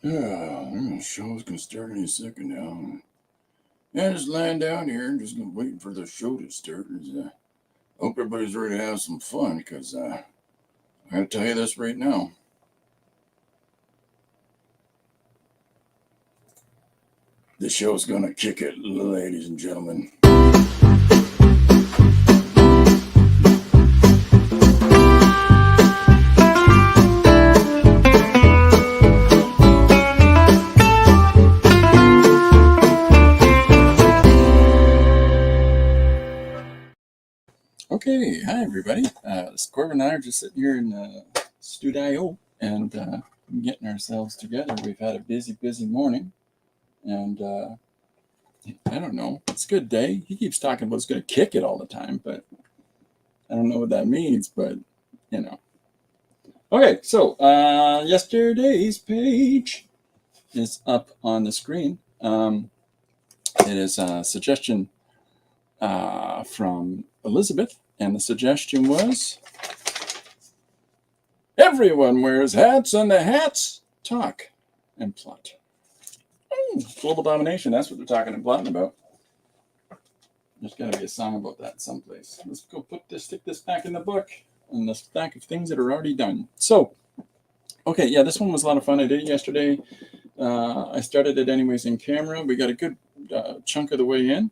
Yeah, the show's gonna start any second now. Yeah, just lying down here and just waiting for the show to start. Hope everybody's ready to have some fun, because I gotta tell you this right now. The show's gonna kick it, ladies and gentlemen. Okay, hi everybody. Corbin and I are just sitting here in Studio and getting ourselves together. We've had a busy morning, and I don't know. It's a good day. He keeps talking about it's going to kick it all the time, but I don't know what that means. But you know. Okay, so yesterday's page is up on the screen. It is a suggestion from Elizabeth, and the suggestion was, everyone wears hats, and the hats talk and plot. Global domination, that's what they're talking and plotting about. There's got to be a song about that someplace. Let's go stick this back in the book, and the stack of things that are already done. So, okay, yeah, this one was a lot of fun. I did it yesterday. I started it anyways in camera. We got a good chunk of the way in,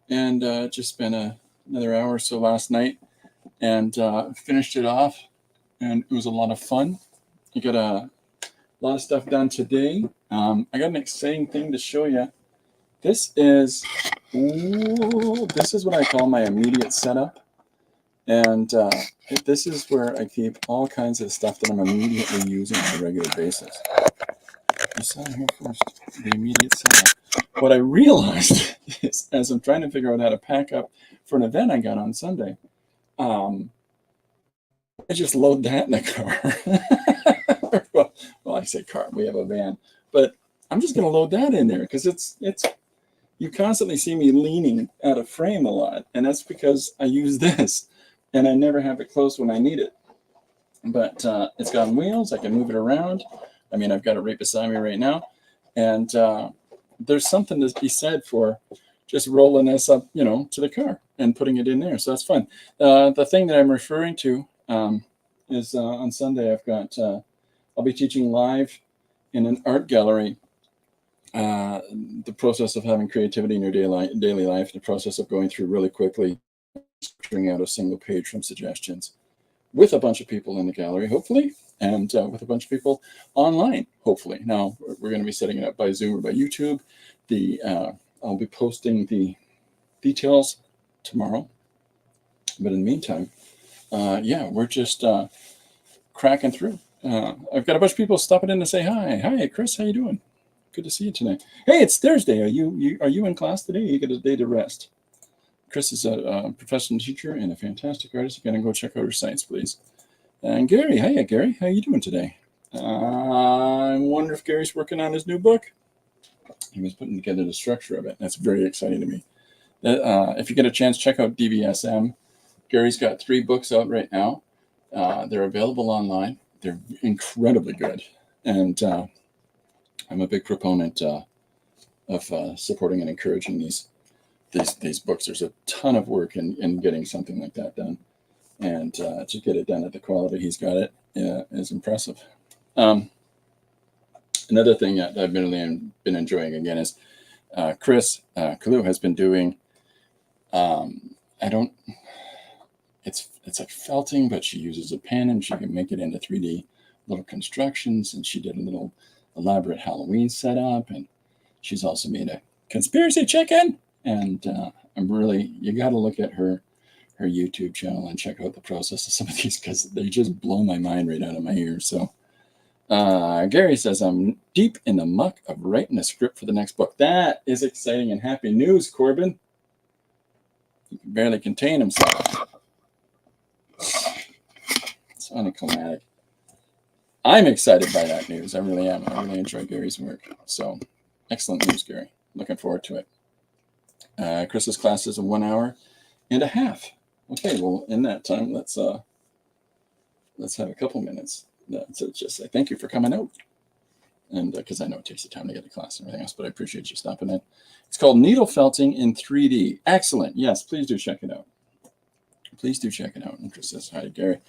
and just spent another hour or so last night, and finished it off, and it was a lot of fun. You got a lot of stuff done today. I got an exciting thing to show you. This is what I call my immediate setup, and this is where I keep all kinds of stuff that I'm immediately using on a regular basis. You saw here first, the immediate setup. What I realized is, as I'm trying to figure out how to pack up for an event I got on Sunday, I just load that in the car. well, I say car. We have a van, but I'm just going to load that in there because it's. You constantly see me leaning out of frame a lot, and that's because I use this, and I never have it close when I need it. But it's got wheels. I can move it around. I mean, I've got it right beside me right now, and there's something to be said for just rolling this up, to the car and putting it in there. So that's fun. The thing that I'm referring to is on Sunday I've got I'll be teaching live in an art gallery. The process of having creativity in your daily life, the process of going through really quickly, structuring out a single page from suggestions with a bunch of people in the gallery, hopefully, and with a bunch of people online, hopefully. Now, we're going to be setting it up by Zoom or by YouTube. I'll be posting the details tomorrow. But in the meantime, we're just cracking through. I've got a bunch of people stopping in to say hi. Hi, Chris, how you doing? Good to see you tonight. Hey, it's Thursday. Are you in class today? You get a day to rest. Chris is a professional teacher and a fantastic artist. You gotta go check out her sites, please. And Gary, hiya, Gary. How you doing today? I wonder if Gary's working on his new book. He was putting together the structure of it. That's very exciting to me. If you get a chance, check out DVSM. Gary's got 3 books out right now. They're available online. They're incredibly good. And I'm a big proponent of supporting and encouraging these books. There's a ton of work in getting something like that done, and to get it done at the quality he's got it is impressive. Another thing that I've been enjoying again is Chris Kalu has been doing. It's like felting, but she uses a pen and she can make it into 3D little constructions, and she did a little elaborate Halloween setup, and she's also made a conspiracy chicken. And you got to look at her YouTube channel and check out the process of some of these, because they just blow my mind right out of my ears. So Gary says, I'm deep in the muck of writing a script for the next book. That is exciting and happy news, Corbin. He can barely contain himself. It's unclimatic. I'm excited by that news. I really am. I really enjoy Gary's work. So excellent news, Gary. Looking forward to it. Chris's class is 1 hour and a half. Okay, well, in that time, let's have a couple minutes to just say thank you for coming out. and because I know it takes you time to get to class and everything else, but I appreciate you stopping in. It's called Needle Felting in 3D. Excellent. Yes, please do check it out. Please do check it out. And Chris says, hi, Gary.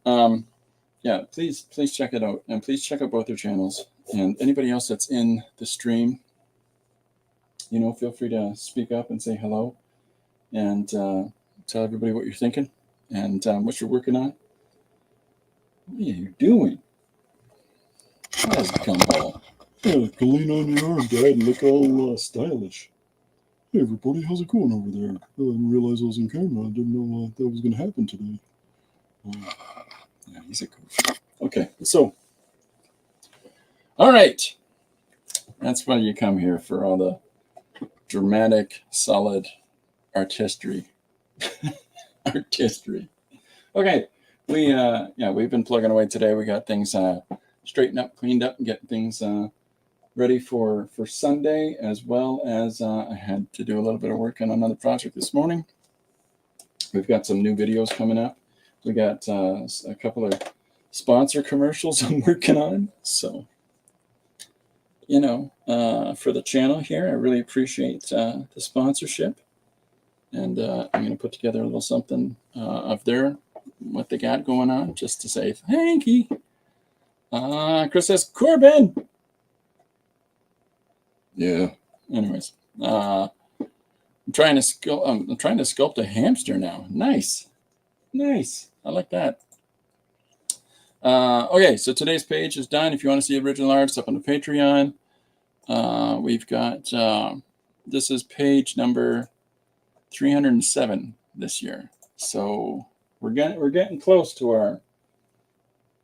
Yeah, please check it out. And please check out both their channels. And anybody else that's in the stream, you know, feel free to speak up and say hello. And tell everybody what you're thinking and what you're working on. What are you doing? How's the gumball? Yeah, go lean on your arm, Dad, and look all stylish. Hey, everybody, how's it going over there? I didn't realize I was on camera. I didn't know that was going to happen today. Yeah, he's a goof. Okay, so, all right. That's why you come here, for all the dramatic, solid artistry. Artistry. Okay, we've been plugging away today. We got things straightened up, cleaned up, and getting things ready for Sunday, as well as I had to do a little bit of work on another project this morning. We've got some new videos coming up. We got a couple of sponsor commercials I'm working on. So, you know, for the channel here, I really appreciate the sponsorship. And I'm going to put together a little something of what they got going on, just to say thank you. Chris says, Corbin. Yeah. Anyways, I'm trying to sculpt a hamster now. Nice. I like that. Okay, so today's page is done. If you want to see original art, it's up on the Patreon. We've got this is page number 307 this year. So we're getting close to our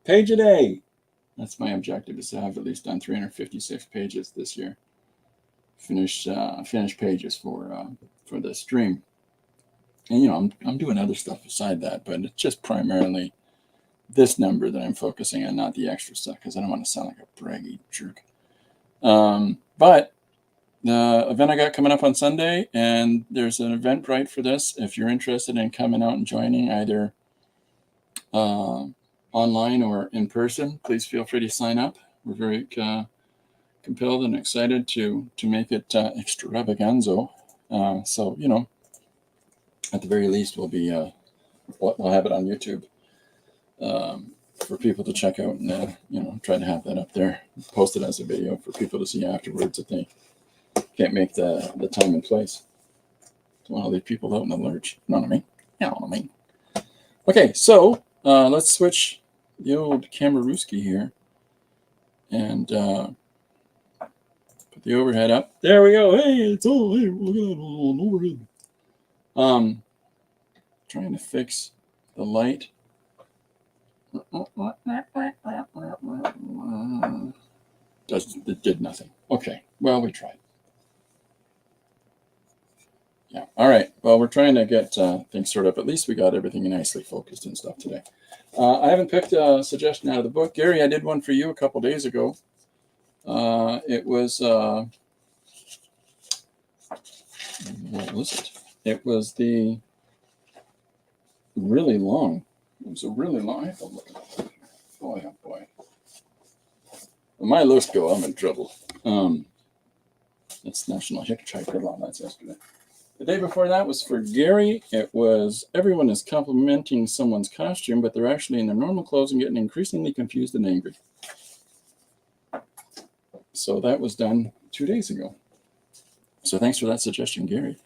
page a day. That's my objective, is to have at least done 356 pages this year. Finish pages for the stream. And you know, I'm doing other stuff beside that, but it's just primarily this number that I'm focusing on, not the extra stuff, because I don't want to sound like a braggy jerk. But the event I got coming up on Sunday, and there's an Eventbrite for this. If you're interested in coming out and joining, either online or in person, please feel free to sign up. We're very compelled and excited to make it extravaganzo. So, you know, at the very least, we'll have it on YouTube for people to check out, and you know, try to have that up there, post it as a video for people to see afterwards if they can't make the time and place. Don't want to leave people out in the lurch. You know what I mean? You know what I mean? Okay, so let's switch the old Kamarooski here and put the overhead up. There we go. Hey, it's all, hey, look at that on overhead. Trying to fix the light. It did nothing. Okay, well, we tried. Yeah, all right. Well, we're trying to get things sorted up. At least we got everything nicely focused and stuff today. I haven't picked a suggestion out of the book. Gary, I did one for you a couple days ago. It was, what was it? It was the really long. It was a really long. I have to look at it. Boy, oh boy. When my looks go, I'm in trouble. It's National Hitchhiker Law. That's yesterday. The day before that was for Gary. It was everyone is complimenting someone's costume, but they're actually in their normal clothes and getting increasingly confused and angry. So that was done 2 days ago. So thanks for that suggestion, Gary.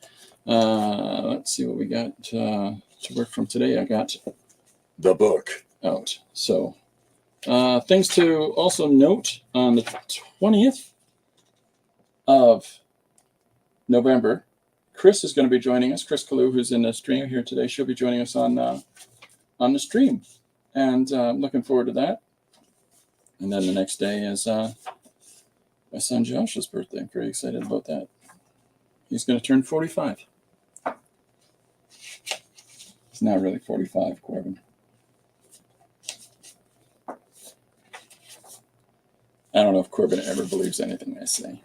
Let's see what we got to work from today. I got the book out. So things to also note: on the 20th of November, Chris is going to be joining us. Chris Kalu, who's in the stream here today, she'll be joining us on the stream, and I'm looking forward to that. And then the next day is my son Josh's birthday. I'm very excited about that. He's going to turn 45. He's not really 45, Corbin. I don't know if Corbin ever believes anything I say.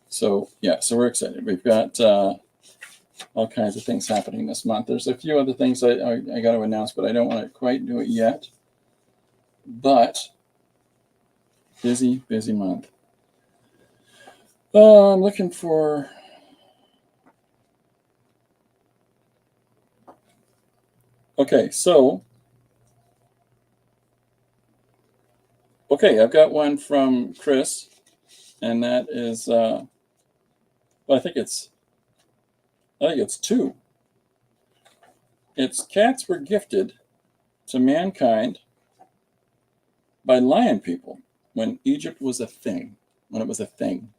So, yeah, so we're excited. We've got all kinds of things happening this month. There's a few other things I got to announce, but I don't want to quite do it yet. But Busy, busy month. I'm looking for... Okay, so... Okay, I've got one from Chris, and that is... well, I think it's two. It's cats were gifted to mankind by lion people when Egypt was a thing, when it was a thing.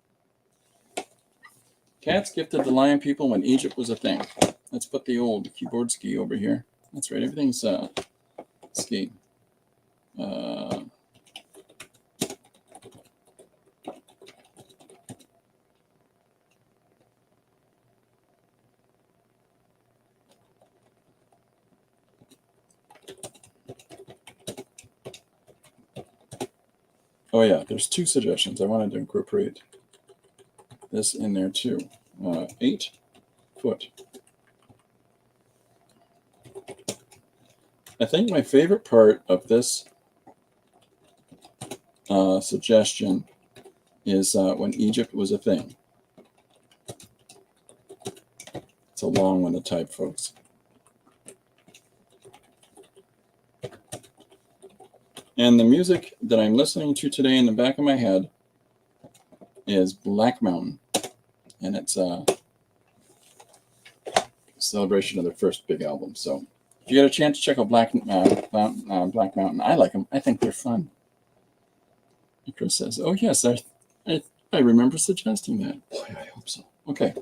Cats gifted to lion people when Egypt was a thing. Let's put the old keyboard ski over here. That's right, everything's ski. Oh yeah, there's two suggestions. I wanted to incorporate this in there too. 8 foot. I think my favorite part of this suggestion is when Egypt was a thing. It's a long one to type, folks. And the music that I'm listening to today in the back of my head is Black Mountain. And it's a celebration of their first big album. So if you get a chance to check out Black Mountain, I like them. I think they're fun. And Chris says, oh, yes, I remember suggesting that. Boy, I hope so. Okay.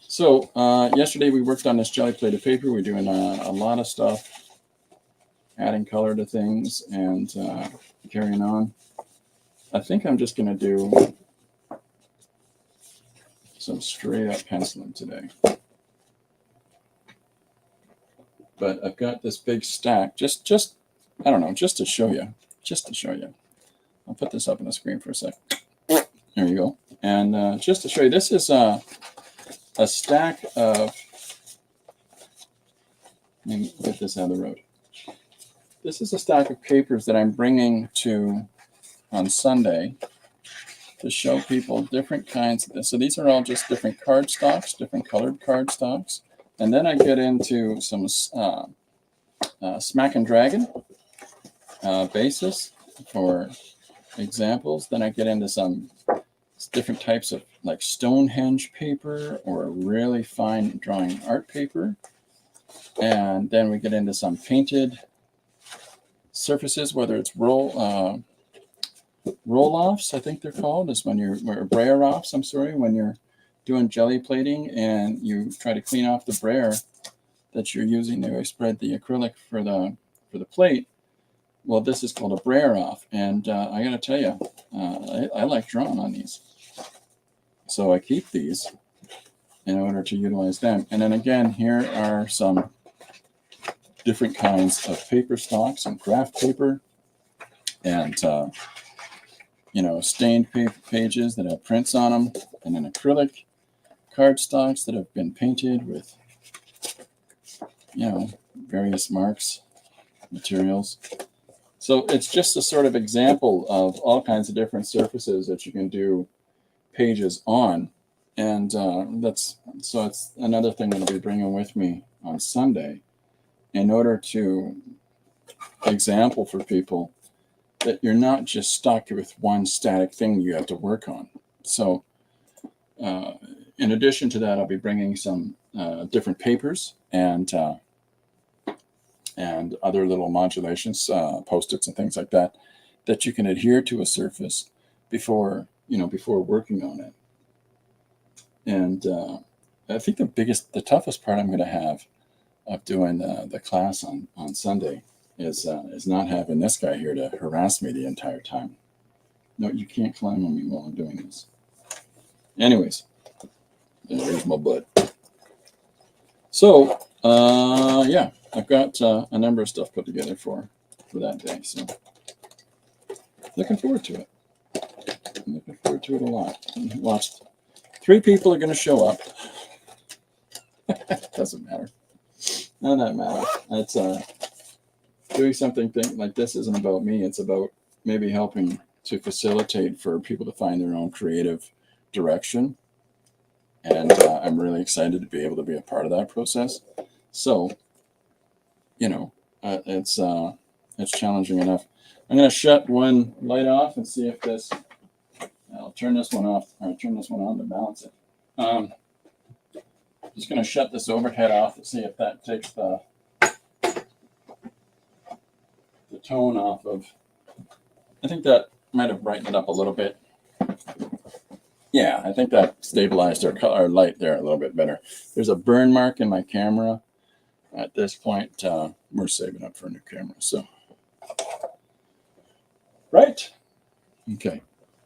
So yesterday we worked on this jelly plate of paper. We're doing a lot of stuff, adding color to things and carrying on. I think I'm just going to do some straight up penciling today. But I've got this big stack, just I don't know, just to show you. I'll put this up on the screen for a sec. There you go. And just to show you, this is a stack of, let me get this out of the road. This is a stack of papers that I'm bringing to on Sunday to show people different kinds of this. So these are all just different cardstocks, different colored cardstocks. And then I get into some Smack and Dragon basis for examples. Then I get into some different types of like Stonehenge paper or really fine drawing art paper. And then we get into some painted surfaces, whether it's roll-offs, I think they're called, is when you're, or brayer-offs, I'm sorry, when you're doing jelly plating and you try to clean off the brayer that you're using to spread the acrylic for the plate. Well, this is called a brayer-off, and I got to tell you, I like drawing on these. So I keep these in order to utilize them. And then again, here are some different kinds of paper stocks and graph paper and stained paper pages that have prints on them, and then acrylic cardstocks that have been painted with various marks, materials. So it's just a sort of example of all kinds of different surfaces that you can do pages on. And it's another thing that I'll be bringing with me on Sunday in order to example for people that you're not just stuck with one static thing you have to work on. So in addition to that, I'll be bringing some different papers and other little modulations, Post-its and things like that, that you can adhere to a surface before working on it. And I think the toughest part I'm going to have of doing the class on Sunday is not having this guy here to harass me the entire time. No, you can't climb on me while I'm doing this. Anyways, there's my butt. So, yeah, I've got a number of stuff put together for that day. So, looking forward to it. I'm looking forward to it a lot. Watch, 3 people are going to show up. Doesn't matter. None of that matters. It's doing something like this isn't about me. It's about maybe helping to facilitate for people to find their own creative direction. And I'm really excited to be able to be a part of that process. So, you know, it's challenging enough. I'm going to shut one light off and see if this, I'll turn this one off, or turn this one on to balance it. Just going to shut this overhead off and see if that takes the tone off of, I think that might have brightened it up a little bit. Yeah, I think that stabilized our light there a little bit better. There's a burn mark in my camera. At this point, we're saving up for a new camera. So, right. Okay.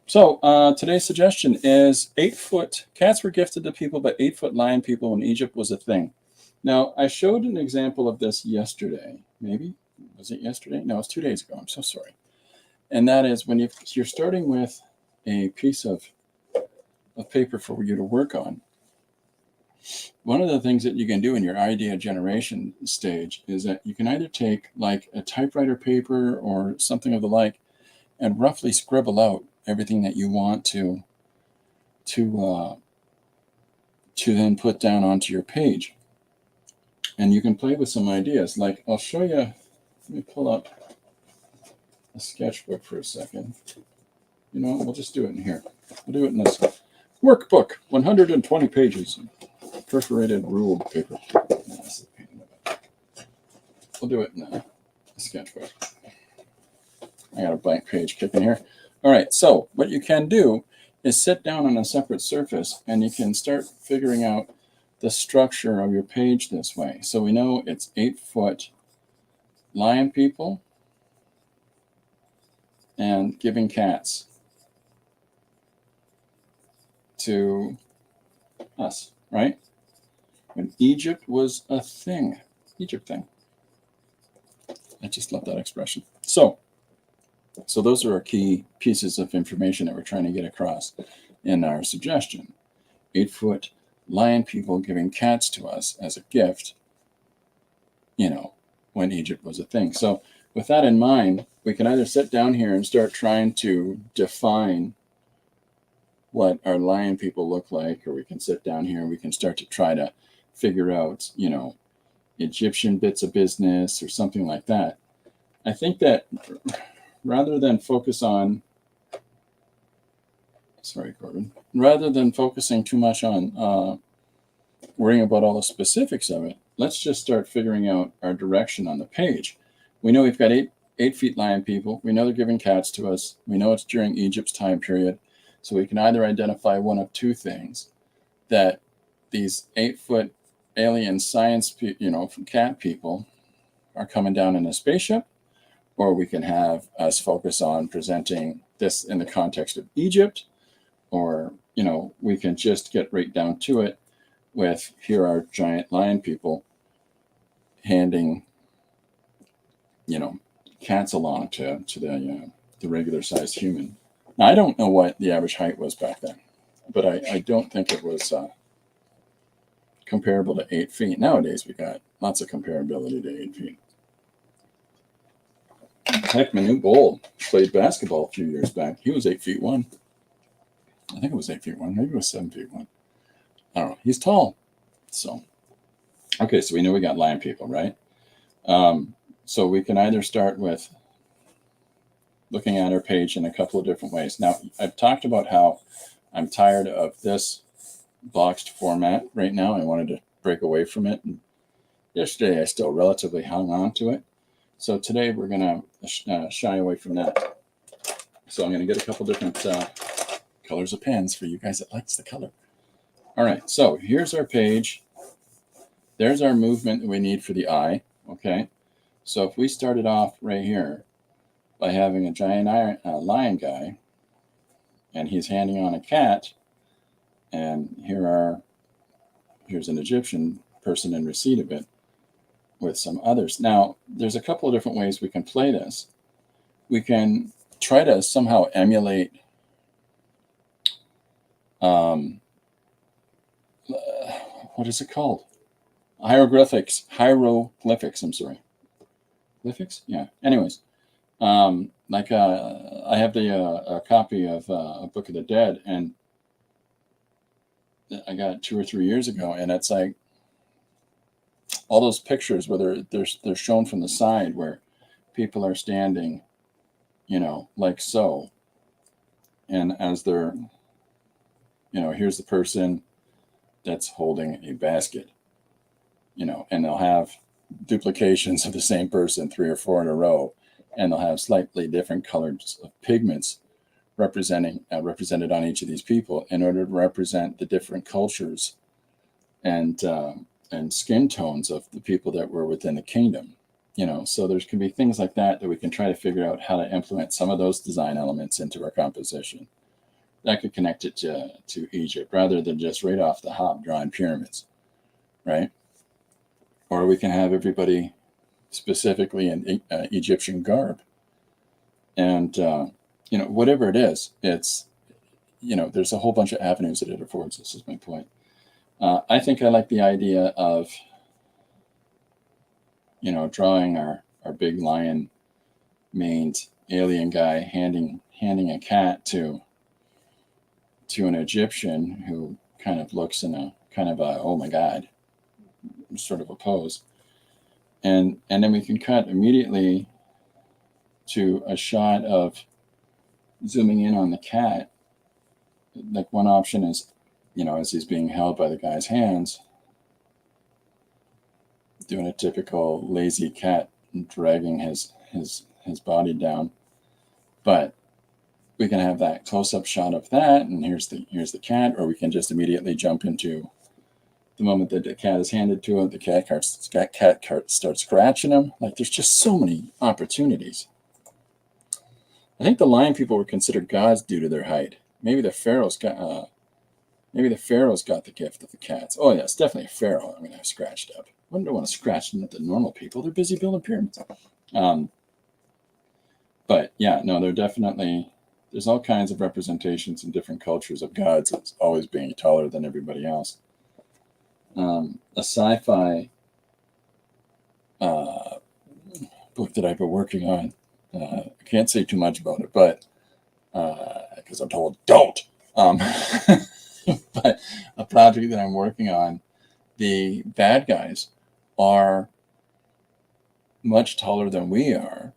So today's suggestion is 8-foot cats were gifted to people, but 8-foot lion people when Egypt was a thing. Now, I showed an example of this yesterday. Maybe was it yesterday? No, it's 2 days ago. I'm so sorry. And that is when you're starting with a piece of paper for you to work on. One of the things that you can do in your idea generation stage is that you can either take like a typewriter paper or something of the like and roughly scribble out everything that you want to then put down onto your page. And you can play with some ideas. Like I'll show you, let me pull up a sketchbook for a second. You know, we'll just do it in here. We'll do it in this workbook, 120 pages, perforated ruled paper. We'll do it in a sketchbook. I got a blank page kicking here. All right, so what you can do is sit down on a separate surface and you can start figuring out the structure of your page this way. So we know it's 8-foot lion people and giving cats to us, right? When Egypt was a thing. Egypt thing. I just love that expression. So those are our key pieces of information that we're trying to get across in our suggestion. 8-foot lion people giving cats to us as a gift, you know, when Egypt was a thing. So with that in mind, we can either sit down here and start trying to define what our lion people look like, or we can sit down here and we can start to try to figure out, you know, Egyptian bits of business or something like that. I think that rather than focus on, sorry, Corbin, rather than focusing too much on worrying about all the specifics of it, let's just start figuring out our direction on the page. We know we've got 8 feet lion people. We know they're giving cats to us. We know it's during Egypt's time period. So we can either identify one of two things, that these 8-foot alien science, you know, from cat people are coming down in a spaceship, or we can have us focus on presenting this in the context of Egypt, or, you know, we can just get right down to it with, here are giant lion people handing, you know, cats along to the regular sized human. Now, I don't know what the average height was back then, but I don't think it was comparable to 8 feet. Nowadays, we got lots of comparability to 8 feet. Heck, Manute Bol played basketball a few years back. He was 8'1". I think it was 8'1". Maybe it was 7'1". I don't know. He's tall. So, okay, so we know we got lion people, right? So we can either start with looking at our page in a couple of different ways. Now, I've talked about how I'm tired of this boxed format right now. I wanted to break away from it. And yesterday, I still relatively hung on to it. So today, we're going to shy away from that. So I'm going to get a couple different colors of pens for you guys that likes the color. All right, so here's our page. There's our movement that we need for the eye, okay? So if we started off right here by having a giant lion guy, and he's handing on a cat, and here's an Egyptian person in receipt of it with some others. Now, there's a couple of different ways we can play this. We can try to somehow emulate what is it called? Hieroglyphics, I'm sorry. Glyphics? Yeah. Anyways, like I have a copy of a Book of the Dead, and I got it 2 or 3 years ago, and it's like all those pictures where they're shown from the side where people are standing, like so, and as they're, here's the person that's holding a basket, and they'll have duplications of the same person 3 or 4 in a row, and they'll have slightly different colors of pigments represented on each of these people in order to represent the different cultures and skin tones of the people that were within the kingdom. So there's can be things like that we can try to figure out how to implement some of those design elements into our composition. That could connect it to Egypt rather than just right off the hop drawing pyramids, right? Or we can have everybody specifically in Egyptian garb, and whatever it is, it's there's a whole bunch of avenues that it affords. This is my point. I think I like the idea of drawing our big lion maned alien guy handing a cat to an Egyptian who kind of looks in a kind of a, oh my God, sort of a pose. And then we can cut immediately to a shot of zooming in on the cat. Like one option is, as he's being held by the guy's hands, doing a typical lazy cat dragging his body down. But we can have that close-up shot of that, and here's the cat, or we can just immediately jump into the moment that the cat is handed to him, the cat starts scratching him. Like there's just so many opportunities. I think the lion people were considered gods due to their height. Maybe the pharaohs got the gift of the cats. Oh yeah, it's definitely a pharaoh. I'm gonna have scratched up. I wouldn't want to scratch them at the normal people. They're busy building pyramids. But yeah, no, there's all kinds of representations in different cultures of gods as always being taller than everybody else. A sci-fi book that I've been working on. I can't say too much about it, but because I'm told don't. But a project that I'm working on, the bad guys are much taller than we are,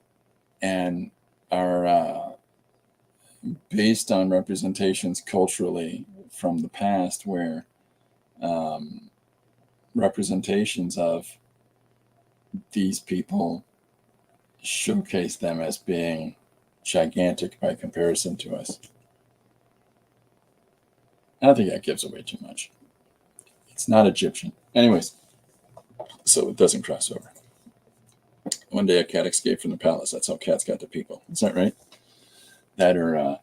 and are based on representations culturally from the past, where representations of these people showcase them as being gigantic by comparison to us. I think that gives away too much. It's not Egyptian. Anyways, so it doesn't cross over. One day a cat escaped from the palace. That's how cats got to people. Is that right? That or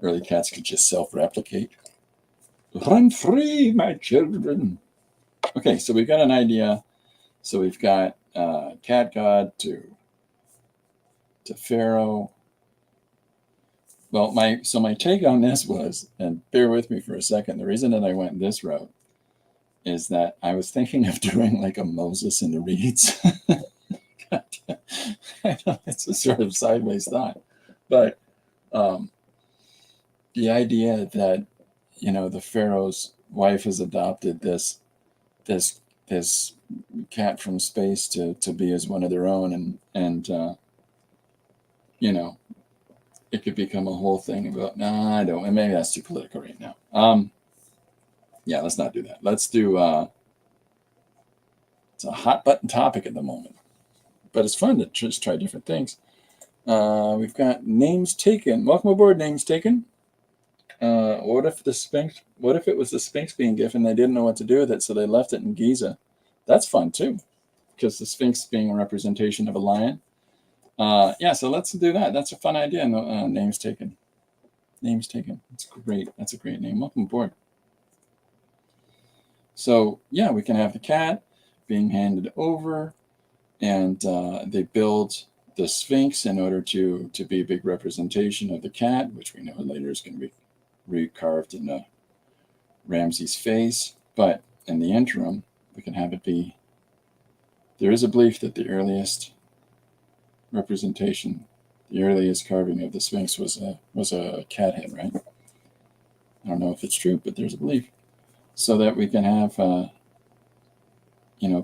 early cats could just self-replicate. Run free, my children. Okay, so we've got an idea. So we've got cat god to Pharaoh. Well, my take on this was, and bear with me for a second, the reason that I went this route is that I was thinking of doing like a Moses in the reeds. I know it's a sort of sideways thought, but the idea that the Pharaoh's wife has adopted this cat from space to be as one of their own, and it could become a whole thing about, nah, I don't, and maybe that's too political right now. Yeah, let's not do that. Let's do, it's a hot button topic at the moment, but it's fun to just try different things. We've got names taken. Welcome aboard, names taken. What if it was the Sphinx being given, they didn't know what to do with it, so they left it in Giza? That's fun too, because the Sphinx being a representation of a lion. Yeah, so let's do that. That's a fun idea. Names taken. Names taken. That's great. That's a great name. Welcome aboard. So yeah, we can have the cat being handed over, and they build the Sphinx in order to be a big representation of the cat, which we know later is going to be recarved in Ramses' face. But in the interim, we can have it be. There is a belief that the earliest representation the earliest carving of the Sphinx was a cat head, right? I don't know if it's true, but there's a belief. So that we can have,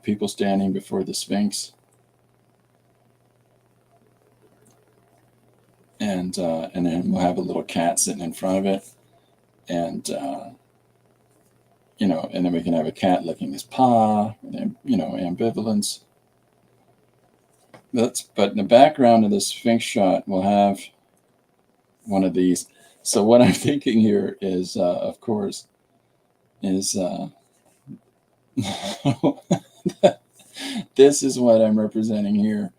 people standing before the Sphinx, and then we'll have a little cat sitting in front of it, and and then we can have a cat licking his paw, and ambivalence. But in the background of the Sphinx shot, we'll have one of these. So what I'm thinking here is, of course, is this is what I'm representing here,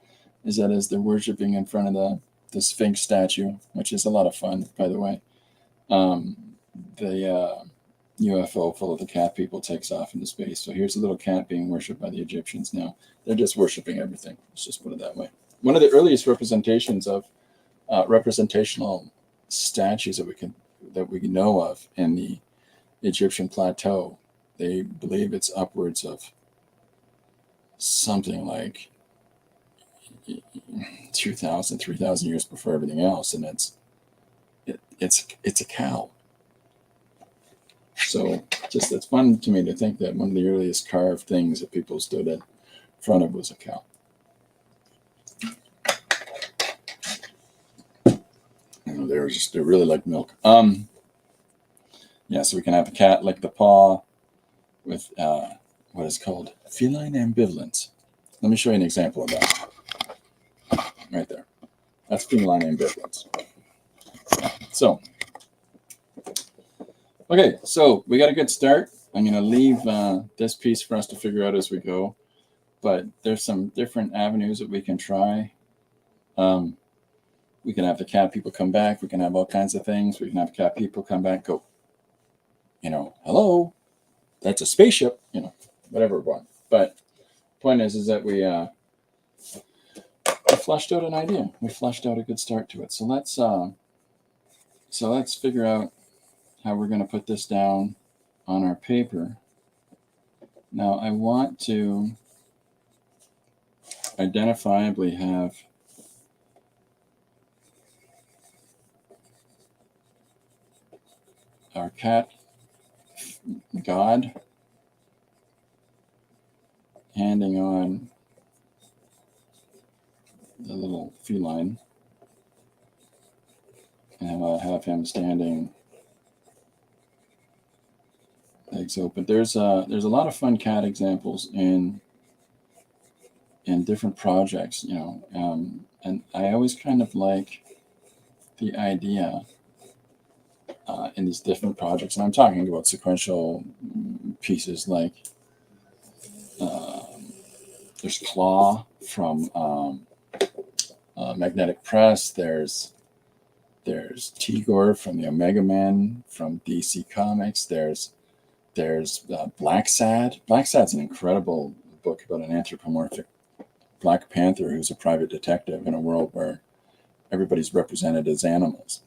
is that as they're worshiping in front of the Sphinx statue, which is a lot of fun, by the way, the UFO full of the cat people takes off into space. So here's a little cat being worshipped by the Egyptians now. They're just worshiping everything. Let's just put it that way. One of the earliest representations of representational statues that we know of in the Egyptian plateau, they believe it's upwards of something like 2,000, 3,000 years before everything else, and it's a cow. So just it's fun to me to think that one of the earliest carved things that people stood in front of was a cow. They really like milk. So we can have a cat lick the paw with what is called feline ambivalence. Let me show you an example of that. Right there. That's feline ambivalence. So, okay, so we got a good start. I'm going to leave this piece for us to figure out as we go, but there's some different avenues that we can try. We can have the cat people come back. We can have all kinds of things. We can have cat people come back, go, hello, that's a spaceship, whatever we want. But the point is that we flushed out an idea. We flushed out a good start to it. So let's figure out how we're going to put this down on our paper. Now I want to identifiably have our cat god handing on the little feline, and I'll have him standing, legs open. There's a lot of fun cat examples in different projects, and I always kind of like the idea in these different projects, and I'm talking about sequential pieces like there's Claw from Magnetic Press. There's Tigor from the Omega Men from DC Comics. There's Black Sad. Black Sad's an incredible book about an anthropomorphic Black Panther who's a private detective in a world where everybody's represented as animals.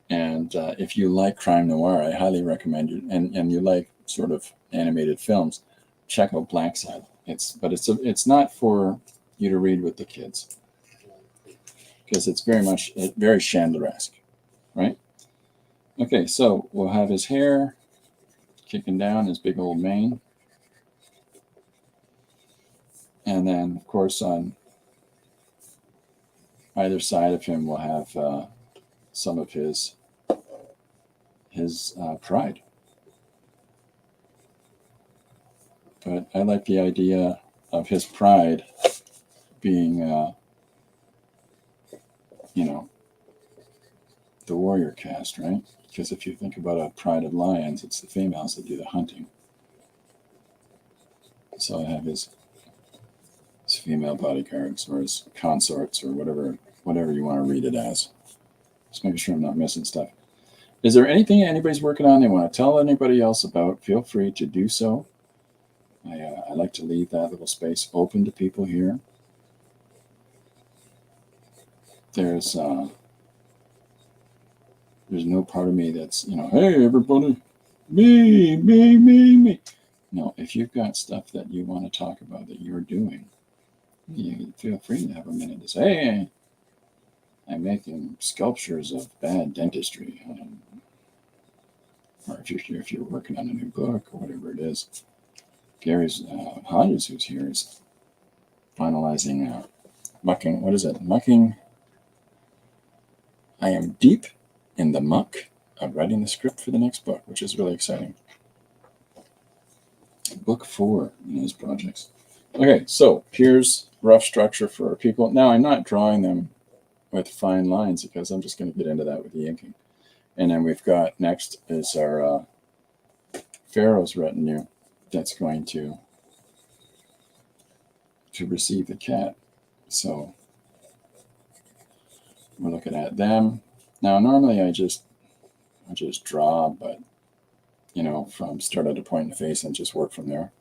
And if you like crime noir, I highly recommend you. And you like sort of animated films, check out Black Sad. It's not for you to read with the kids, because it's very Chandler-esque, right? Okay, so we'll have his hair kicking down, his big old mane. And then, of course, on either side of him, we'll have some of his pride. But I like the idea of his pride being, the warrior caste, right? Because if you think about a pride of lions, it's the females that do the hunting. So I have his female bodyguards or his consorts or whatever you want to read it as. Just making sure I'm not missing stuff. Is there anything anybody's working on they want to tell anybody else about? Feel free to do so. I like to leave that little space open to people here. There's no part of me that's, hey, everybody, me. No, if you've got stuff that you want to talk about that you're doing, you feel free to have a minute to say, hey, I'm making sculptures of bad dentistry. Or if you're working on a new book or whatever it is. Gary's Hodges, who's here, is finalizing mucking. What is it? Mucking. I am deep in the muck of writing the script for the next book, which is really exciting. Book 4 in his projects. Okay, so here's rough structure for people. Now, I'm not drawing them with fine lines because I'm just going to get into that with the inking. And then we've got next is our Pharaoh's retinue that's going to receive the cat. So we're looking at them. Now, normally I just draw, but you know, from start at a point in the face and just work from there.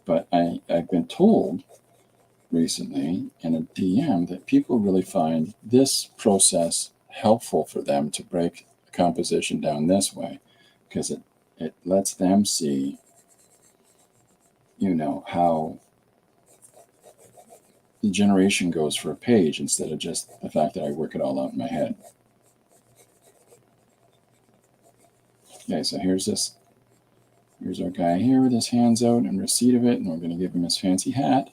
But I've been told recently in a DM that people really find this process helpful for them to break the composition down this way, because it lets them see, you know, how the generation goes for a page instead of just the fact that I work it all out in my head. Okay, so here's our guy here with his hands out in receipt of it, and we're going to give him his fancy hat.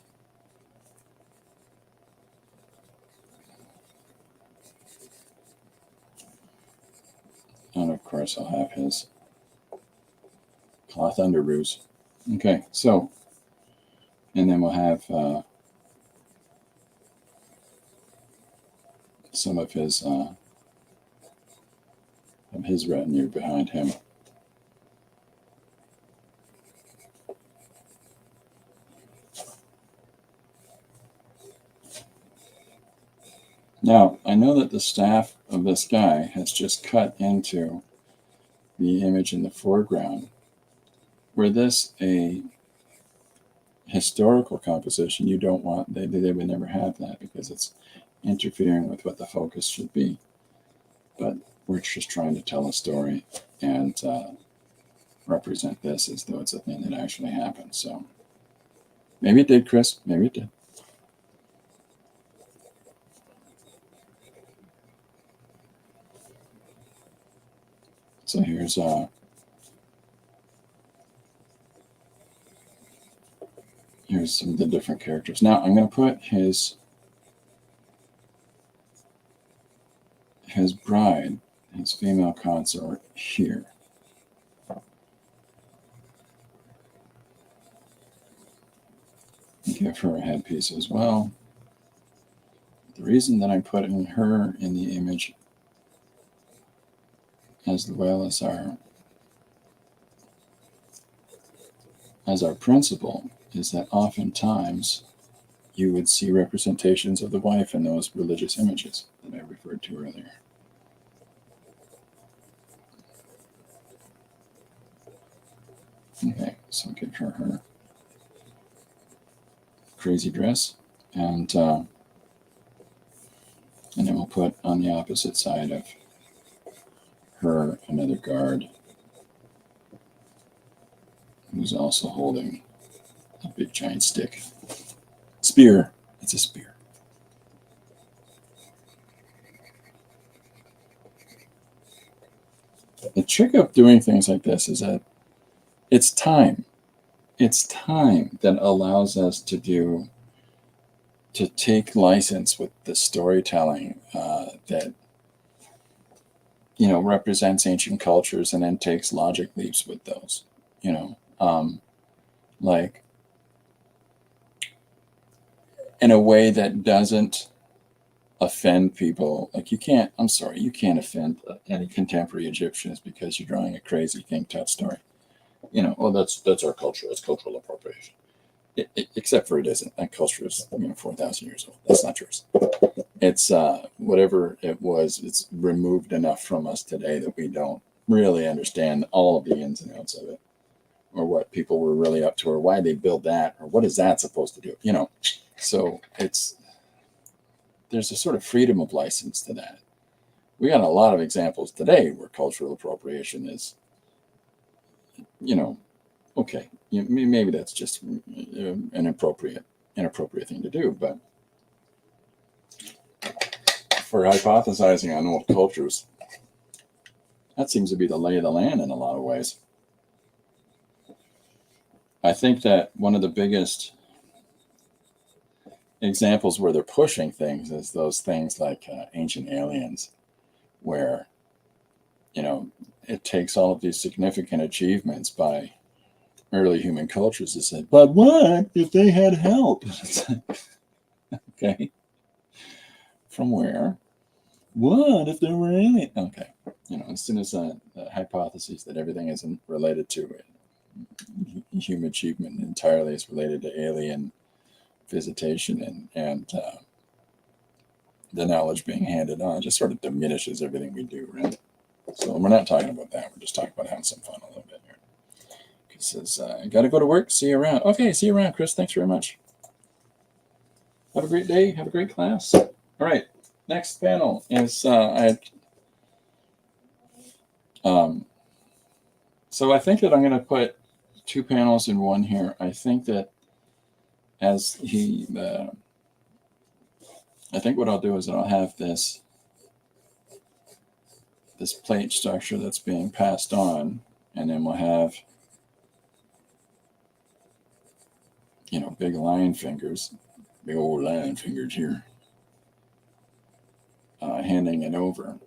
And of course, I'll have his cloth underoos. Okay, so, and then we'll have some of his retinue behind him. Now, I know that the staff of this guy has just cut into the image in the foreground. Were this a historical composition, you don't want, they would never have that because it's interfering with what the focus should be. But we're just trying to tell a story and represent this as though it's a thing that actually happened. So maybe it did, Chris. Maybe it did. So here's some of the different characters. Now I'm going to put his bride, his female consort, here. Give her a headpiece as well. The reason that I'm putting her in the image as well as our principal is that oftentimes you would see representations of the wife in those religious images that I referred to earlier. Okay, so give her crazy dress, and then we'll put on the opposite side of her another guard who's also holding a big giant stick. Spear. It's a spear. The trick of doing things like this is that it's time. It's time that allows us to take license with the storytelling that, you know, represents ancient cultures and then takes logic leaps with those, you know, like in a way that doesn't offend people. Like you can't offend any contemporary Egyptians because you're drawing a crazy King Tut story. You know, well, that's our culture. It's cultural appropriation. Except for it isn't. That culture is 4,000 years old. That's not yours. It's whatever it was. It's removed enough from us today that we don't really understand all of the ins and outs of it, or what people were really up to, or why they built that, or what is that supposed to do. You know, so there's a sort of freedom of license to that. We got a lot of examples today where cultural appropriation is, you know, okay, maybe that's just an inappropriate thing to do, but for hypothesizing on old cultures. That seems to be the lay of the land in a lot of ways. I think that one of the biggest examples where they're pushing things is those things like Ancient Aliens, where, you know, it takes all of these significant achievements by early human cultures to say, but what if they had help? Okay. From where? What if there were aliens? Okay. You know, as soon as the hypothesis that everything isn't related to it, human achievement entirely is related to alien visitation and the knowledge being handed on, just sort of diminishes everything we do, right? So we're not talking about that. We're just talking about having some fun a little bit here. He says, got to go to work. See you around. Okay, see you around, Chris. Thanks very much. Have a great day. Have a great class. All right. Next panel is so I think that I'm going to put two panels in one here. I think that as I think what I'll do is that I'll have this plate structure that's being passed on, and then we'll have, you know, big lion fingers, big old lion fingers here, handing it over.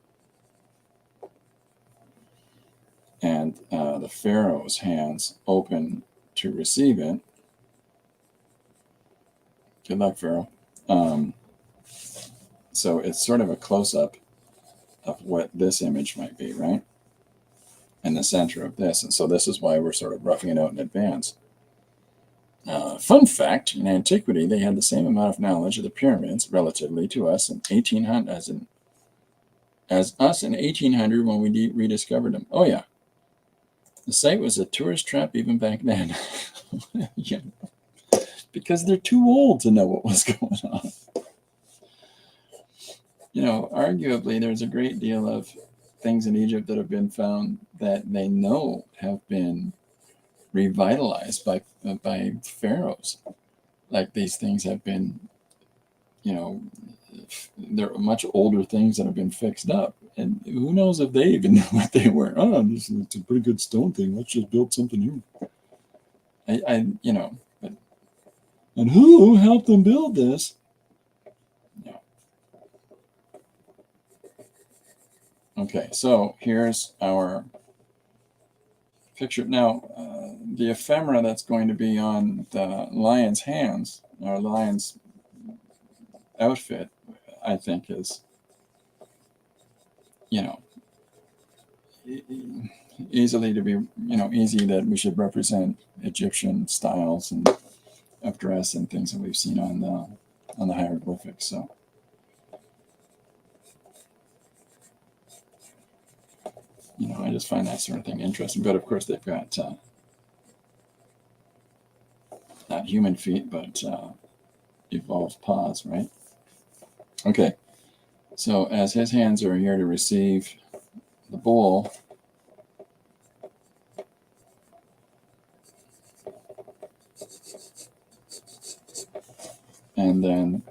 And the Pharaoh's hands open to receive it. Good luck, Pharaoh. So it's sort of a close-up of what this image might be, right? In the center of this. And so this is why we're sort of roughing it out in advance. Fun fact, in antiquity, they had the same amount of knowledge of the pyramids relatively to us in 1800 as us in 1800 when we rediscovered them. Oh, yeah. The site was a tourist trap even back then. Yeah. Because they're too old to know what was going on. You know, arguably, there's a great deal of things in Egypt that have been found that they know have been revitalized by pharaohs. Like these things have been, you know, they're much older things that have been fixed up. And who knows if they even know what they were. Oh, it's a pretty good stone thing. Let's just build something new. You know, and who helped them build this? Yeah. Okay, so here's our picture. Now, the ephemera that's going to be on the lion's hands, or the lion's outfit, I think is, you know, easily to be, you know, easy that we should represent Egyptian styles and of dress and things that we've seen on the hieroglyphics. So, you know, I just find that sort of thing interesting. But of course, they've got not human feet, but evolved paws, right? Okay. So as his hands are here to receive the bowl, and then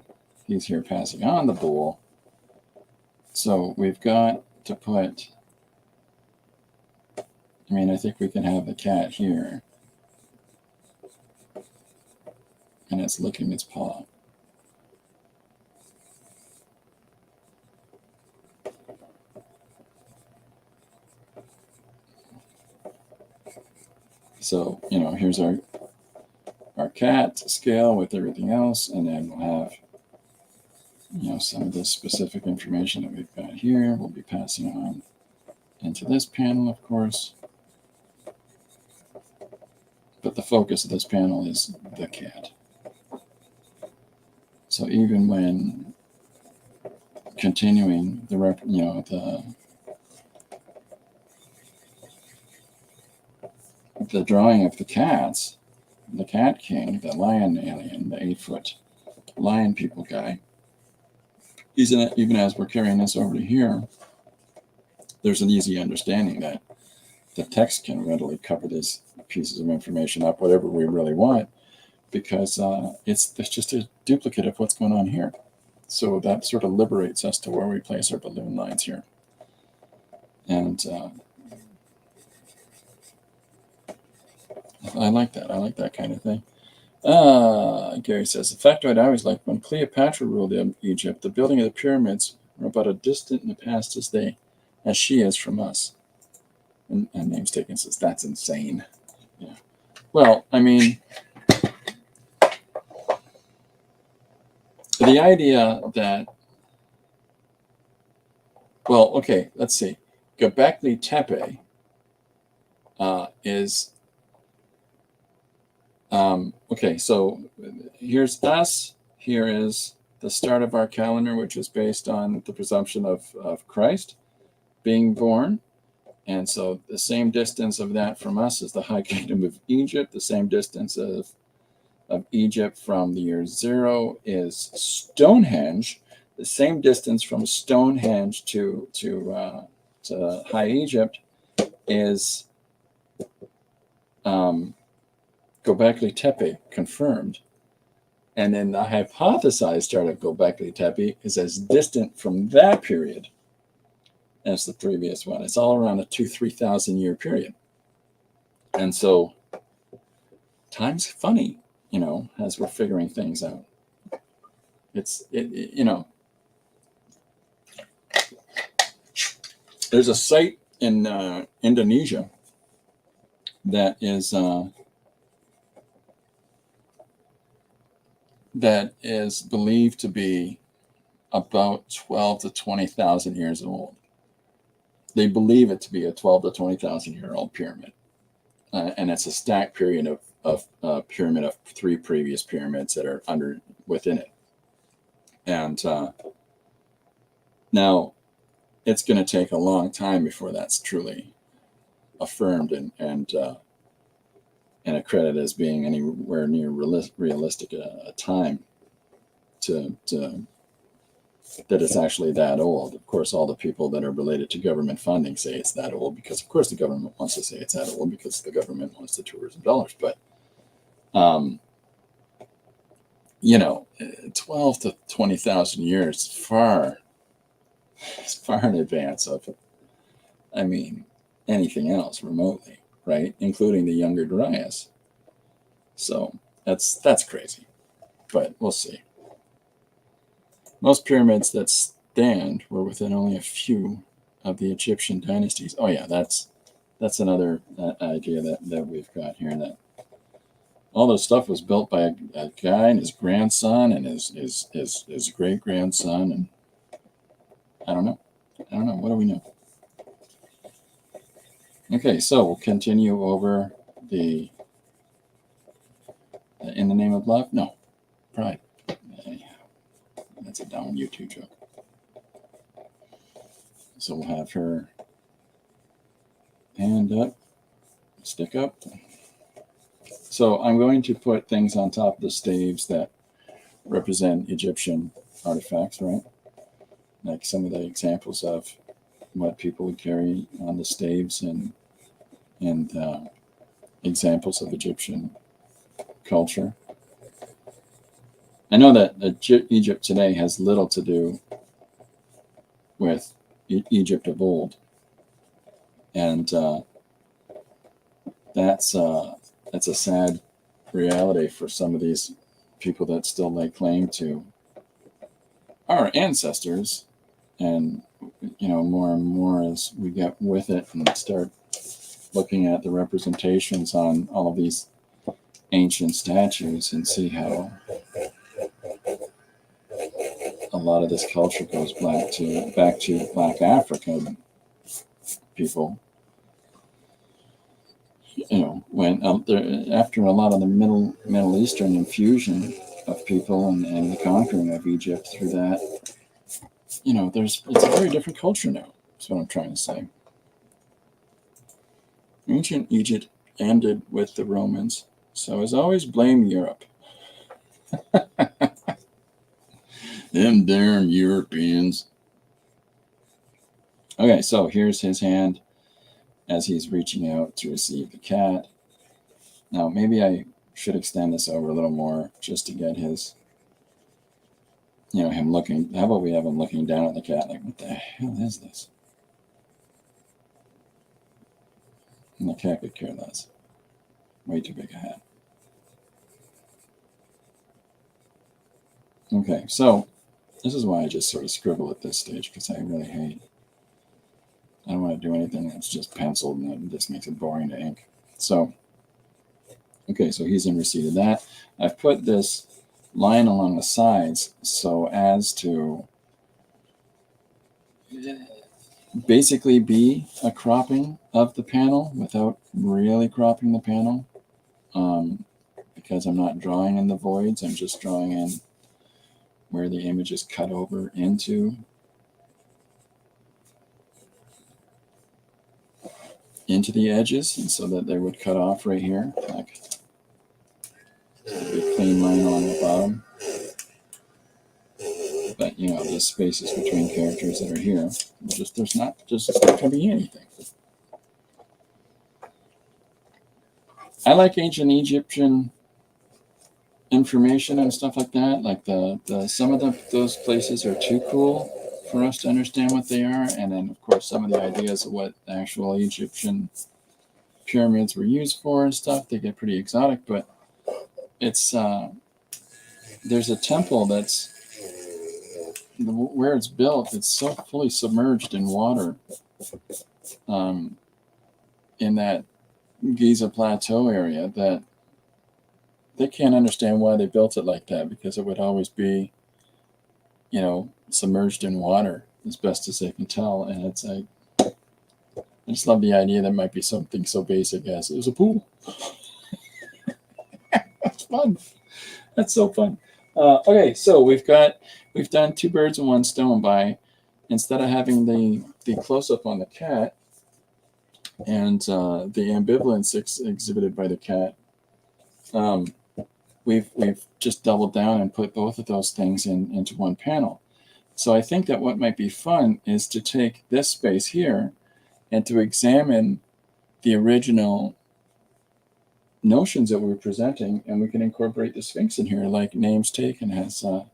he's here passing on the bowl. So we've got to put, I mean, I think we can have the cat here, and it's licking its paw. So, you know, here's our cat scale with everything else, and then we'll have, you know, some of this specific information that we've got here. We'll be passing on into this panel, of course. But the focus of this panel is the cat. So even when continuing the drawing of the cats, the cat king, the lion alien, the 8-foot lion people guy, even as we're carrying this over to here, there's an easy understanding that the text can readily cover these pieces of information up, whatever we really want, because it's just a duplicate of what's going on here. So that sort of liberates us to where we place our balloon lines here. And I like that. I like that kind of thing. Gary says, the factoid I always liked, when Cleopatra ruled Egypt, the building of the pyramids were about as distant in the past as she is from us. And Name's Taken says, that's insane. Yeah. Well, I mean, the idea that, well, okay, let's see. Göbekli Tepe is, okay, so here's us. Here is the start of our calendar, which is based on the presumption of Christ being born. And so the same distance of that from us is the High Kingdom of Egypt. The same distance of Egypt from the year 0 is Stonehenge. The same distance from Stonehenge to High Egypt is Göbekli Tepe, confirmed. And then the hypothesized start of Göbekli Tepe is as distant from that period as the previous one. It's all around a 2,000-3,000 year period. And so time's funny, you know, as we're figuring things out. You know, there's a site in Indonesia that is believed to be about 12 to 20,000 years old. They believe it to be a 12 to 20,000 year old pyramid, and it's a stacked period of pyramid of 3 previous pyramids that are within it. And now it's going to take a long time before that's truly affirmed and accredited as being anywhere near realistic a time to that it's actually that old. Of course, all the people that are related to government funding say it's that old because, of course, the government wants to say it's that old because the government wants the tourism dollars. But, you know, 12 to 20,000 years is far in advance of, I mean, anything else remotely, right? Including the Younger Dryas. So that's crazy, but we'll see. Most pyramids that stand were within only a few of the Egyptian dynasties. Oh yeah, that's another idea that we've got here, that all this stuff was built by a guy and his grandson and his great grandson, and I don't know. What do we know? Okay, so we'll continue over the In the Name of Love. No, Pride. That's a down YouTube joke. So we'll have her hand up, stick up. So I'm going to put things on top of the staves that represent Egyptian artifacts, right? Like some of the examples of what people would carry on the staves and examples of Egyptian culture. I know that Egypt today has little to do with Egypt of old, and that's a sad reality for some of these people that still lay claim to our ancestors. And you know, more and more as we get with it and start looking at the representations on all of these ancient statues and see how a lot of this culture goes back to Black African people. You know, when after a lot of the Middle Eastern infusion of people and the conquering of Egypt through that, you know, it's a very different culture now. That's what I'm trying to say. Ancient Egypt ended with the Romans, so as always, blame Europe. Them damn Europeans. Okay, so here's his hand as he's reaching out to receive the cat. Now, maybe I should extend this over a little more just to get his you know, him looking, how about we have him looking down at the cat like, what the hell is this? And the cat could care less. Way too big a hat. Okay, so this is why I just sort of scribble at this stage, because I really hate, I don't want to do anything that's just penciled and it just makes it boring to ink. So, okay, so he's in receipt of that. I've put this line along the sides so as to basically be a cropping of the panel without really cropping the panel, because I'm not drawing in the voids, I'm just drawing in where the image is cut over into the edges, and so that they would cut off right here, like a clean line along the bottom. But you know, the spaces between characters that are here, there's not going to be anything. I like ancient Egyptian information and stuff like that. Like some of those places are too cool for us to understand what they are, and then of course some of the ideas of what actual Egyptian pyramids were used for and stuff, they get pretty exotic. But it's there's a temple that's where it's built, it's so fully submerged in water, in that Giza Plateau area, that they can't understand why they built it like that, because it would always be, you know, submerged in water as best as they can tell. And it's like, I just love the idea that it might be something so basic as it was a pool. That's fun. That's so fun. Okay, so we've done two birds with one stone by, instead of having the close-up on the cat and the ambivalence exhibited by the cat, we've just doubled down and put both of those things into one panel. So I think that what might be fun is to take this space here and to examine the original notions that we were presenting, and we can incorporate the Sphinx in here, like Names Taken has. I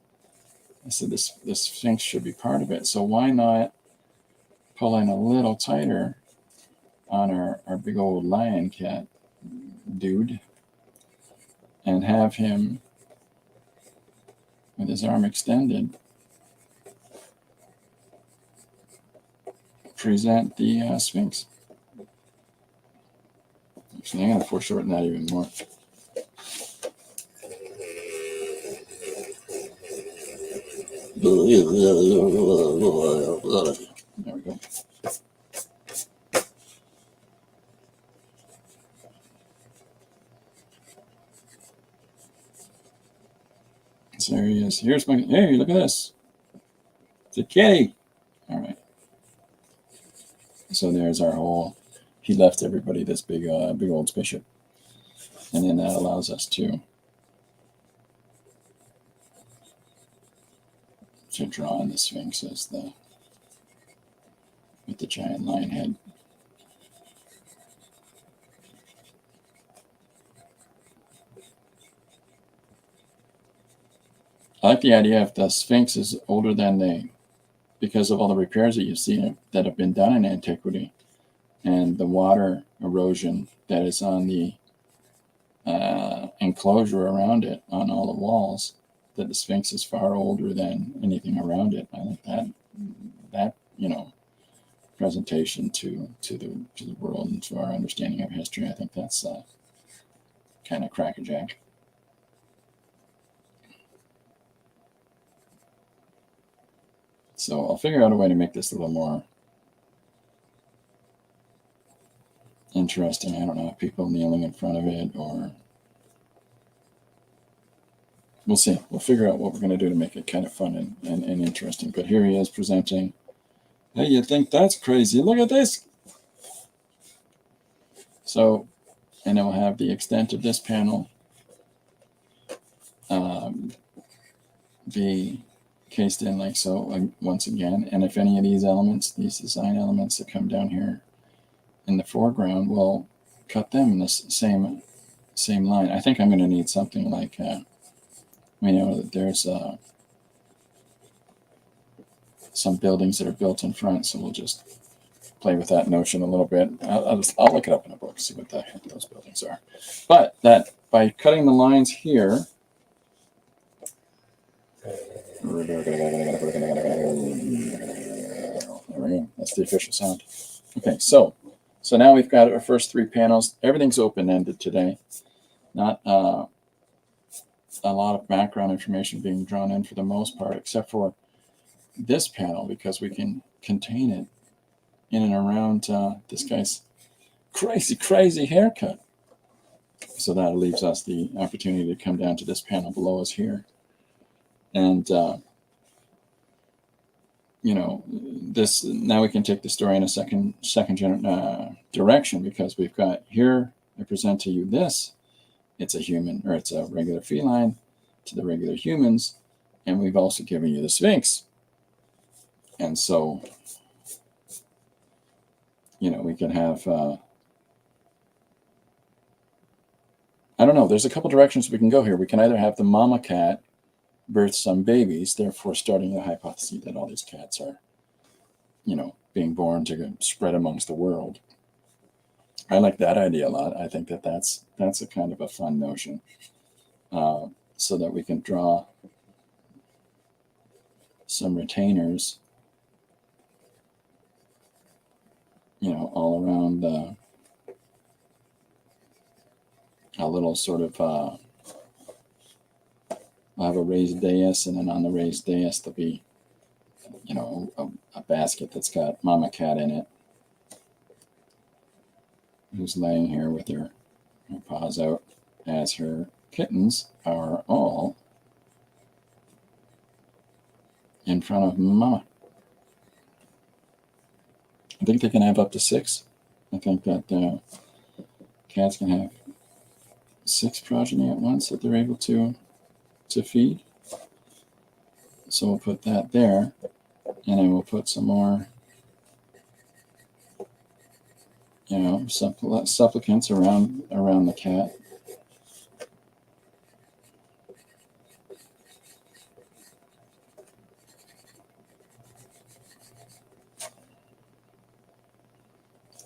said this Sphinx should be part of it. So why not pull in a little tighter on our big old lion cat dude and have him with his arm extended present the Sphinx. Actually, I'm going to foreshorten that even more. There we go. So there he is. Here's my, hey, look at this. It's a kitty. All right. So there's our whole, he left everybody this big old spaceship. And then that allows us to draw on the Sphinx as with the giant lion head. I like the idea if the Sphinx is older than because of all the repairs that you see that have been done in antiquity, and the water erosion that is on the enclosure around it, on all the walls, that the Sphinx is far older than anything around it. I think that you know, presentation to the world and to our understanding of history, I think that's kind of crackerjack. So I'll figure out a way to make this a little more interesting. I don't know if people kneeling in front of it, or we'll see. We'll figure out what we're going to do to make it kind of fun and interesting. But here he is presenting. Hey, you think that's crazy? Look at this. So, and then we'll have the extent of this panel be cased in like so, once again. And if any of these elements, these design elements that come down here in the foreground, we'll cut them in this same line. I think I'm going to need something like, we know that there's some buildings that are built in front. So we'll just play with that notion a little bit. I'll look it up in a book, see what the heck those buildings are. But that by cutting the lines here, there we go. That's the official sound. Okay, so now we've got our first 3 panels. Everything's open-ended today. Not a lot of background information being drawn in for the most part, except for this panel, because we can contain it in and around this guy's crazy haircut. So that leaves us the opportunity to come down to this panel below us here. And, you know, this, now we can take the story in a second direction, because we've got here, I present to you this, it's a human, or it's a regular feline to the regular humans. And we've also given you the Sphinx. And so, you know, we can have, I don't know, there's a couple directions we can go here. We can either have the mama cat birth some babies, therefore starting the hypothesis that all these cats are, you know, being born to spread amongst the world. I like that idea a lot. I think that that's a kind of a fun notion, so that we can draw some retainers, you know, all around a little sort of, I'll have a raised dais, and then on the raised dais there'll be, you know, a basket that's got mama cat in it, who's laying here with her paws out, as her kittens are all in front of mama. I think they can have up to 6. I think that cats can have 6 progeny at once that they're able to feed. So we'll put that there, and then we'll put some more, you know, supplicants around the cat.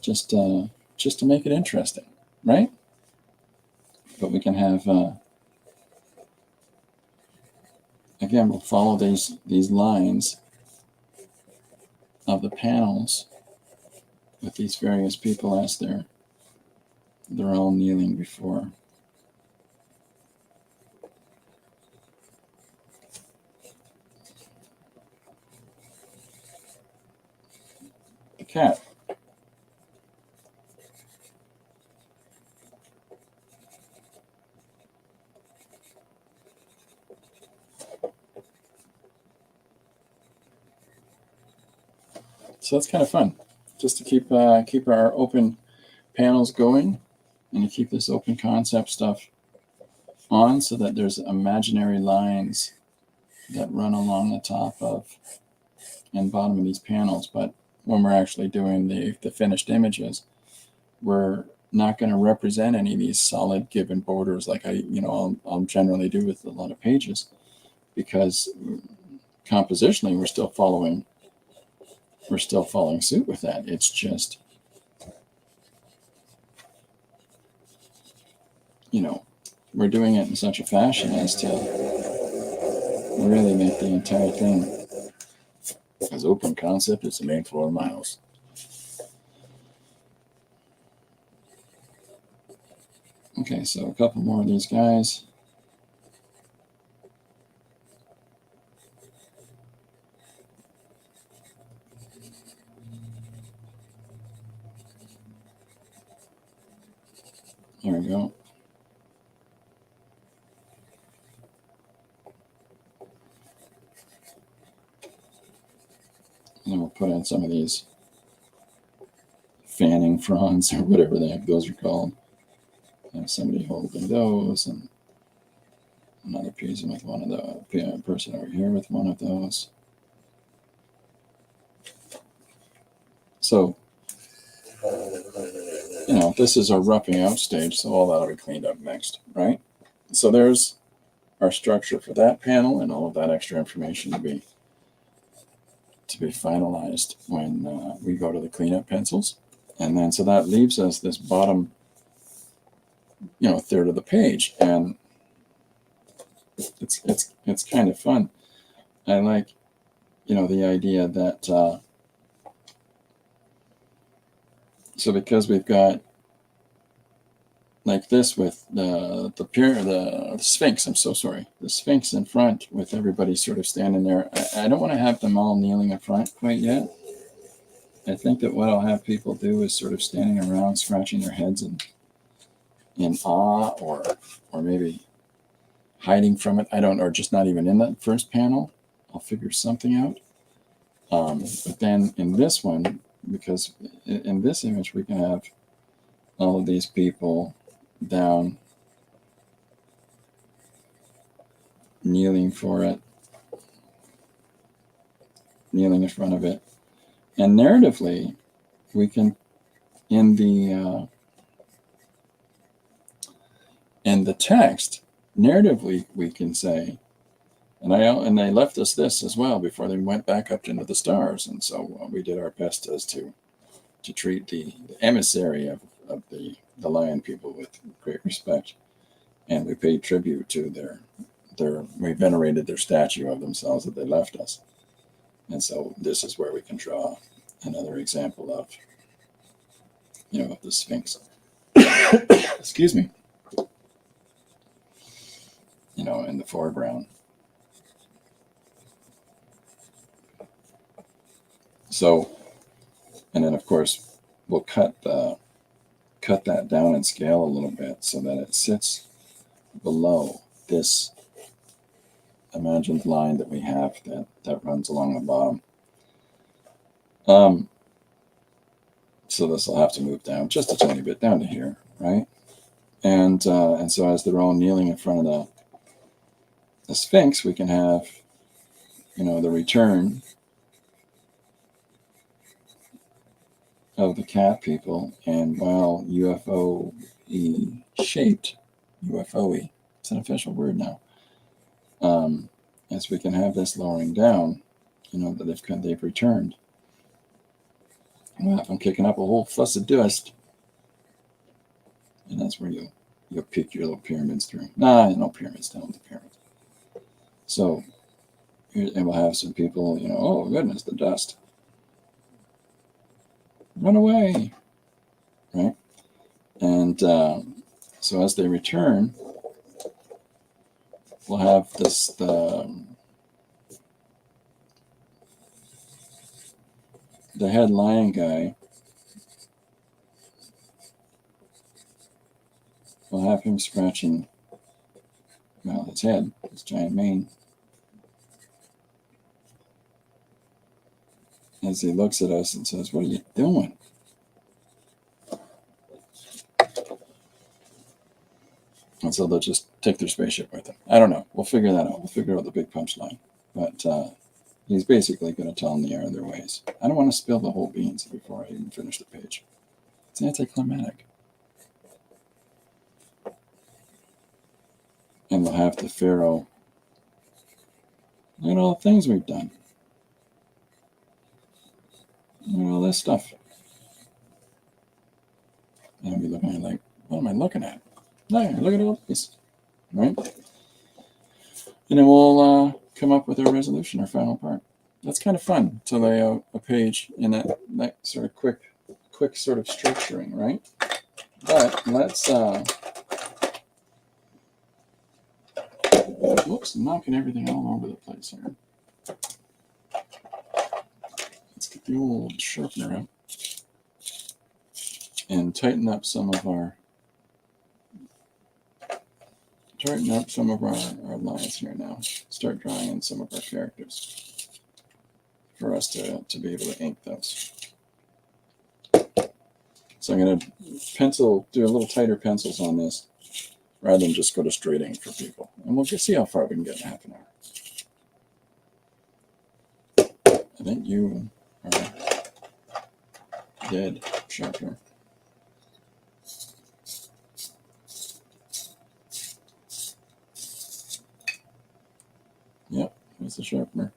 Just to make it interesting, right? But we can have, again, we'll follow these lines of the panels with these various people as they're all kneeling before the cat. So that's kind of fun, just to keep our open panels going, and to keep this open concept stuff on, so that there's imaginary lines that run along the top of and bottom of these panels. But when we're actually doing the finished images, we're not going to represent any of these solid given borders like I'll generally do with a lot of pages, because compositionally we're still following suit with that. It's just, you know, we're doing it in such a fashion as to really make the entire thing as open concept as the main floor of my house. Okay, so a couple more of these guys. There we go. And then we'll put in some of these fanning fronds, or whatever the heck those are called. Have somebody holding those, and another piece with one of the person over here with one of those. So, you know, this is our roughing out stage, so all that'll be cleaned up next, right? So there's our structure for that panel, and all of that extra information to be finalized when we go to the cleanup pencils. And then so that leaves us this bottom, third of the page, and it's kind of fun. I like, the idea that so because we've got like this with the Sphinx. I'm so sorry, the Sphinx in front with everybody sort of standing there. I don't want to have them all kneeling in front quite yet. I think that what I'll have people do is sort of standing around, scratching their heads in awe, or maybe hiding from it. I don't know, or just not even in that first panel. I'll figure something out. But then in this one, because in this image we can have all of these people down, kneeling for it, kneeling in front of it. And narratively, we can, in the text, narratively, we can say, and they left us this as well before they went back up into the stars. And so we did our best as to treat the emissary of the lion people with great respect. And we paid tribute to we venerated their statue of themselves that they left us. And so this is where we can draw another example of, of the Sphinx. Excuse me. In the foreground. So, and then of course we'll cut that down in scale a little bit so that it sits below this imagined line that we have that runs along the bottom. So this will have to move down just a tiny bit down to here, right? And so as they're all kneeling in front of the Sphinx, we can have, the return of the cat people, and while UFO-y shaped, UFO-y, it's an official word now, as we can have this lowering down, that they've returned. We'll have them kicking up a whole fuss of dust, and that's where you'll peek your little pyramids through. No pyramids, down the pyramids. So, and we'll have some people, oh goodness, the dust. Run away, right? And so as they return, we'll have the head lion guy. We'll have him scratching, his head, his giant mane, as he looks at us and says, "What are you doing?" And so they'll just take their spaceship with them. I don't know. We'll figure that out. We'll figure out the big punchline. But he's basically going to tell them the error of their ways. I don't want to spill the whole beans before I even finish the page. It's anticlimactic. And they'll have the Pharaoh. Look at all the things we've done. Look at all this stuff. And I'll be looking at like, what am I looking at? Look at all this, right? And then we'll come up with our resolution, our final part. That's kind of fun to lay out a page in that sort of quick sort of structuring, right? But let's, whoops, I'm knocking everything all over the place here. Let's get the old sharpener out and tighten up some of our lines here now. Start drawing in some of our characters for us to be able to ink those. So I'm going to do a little tighter pencils on this rather than just go to straight ink for people. And we'll just see how far we can get in half an hour. I think you are dead, sharpener. Yep, there's the sharpener.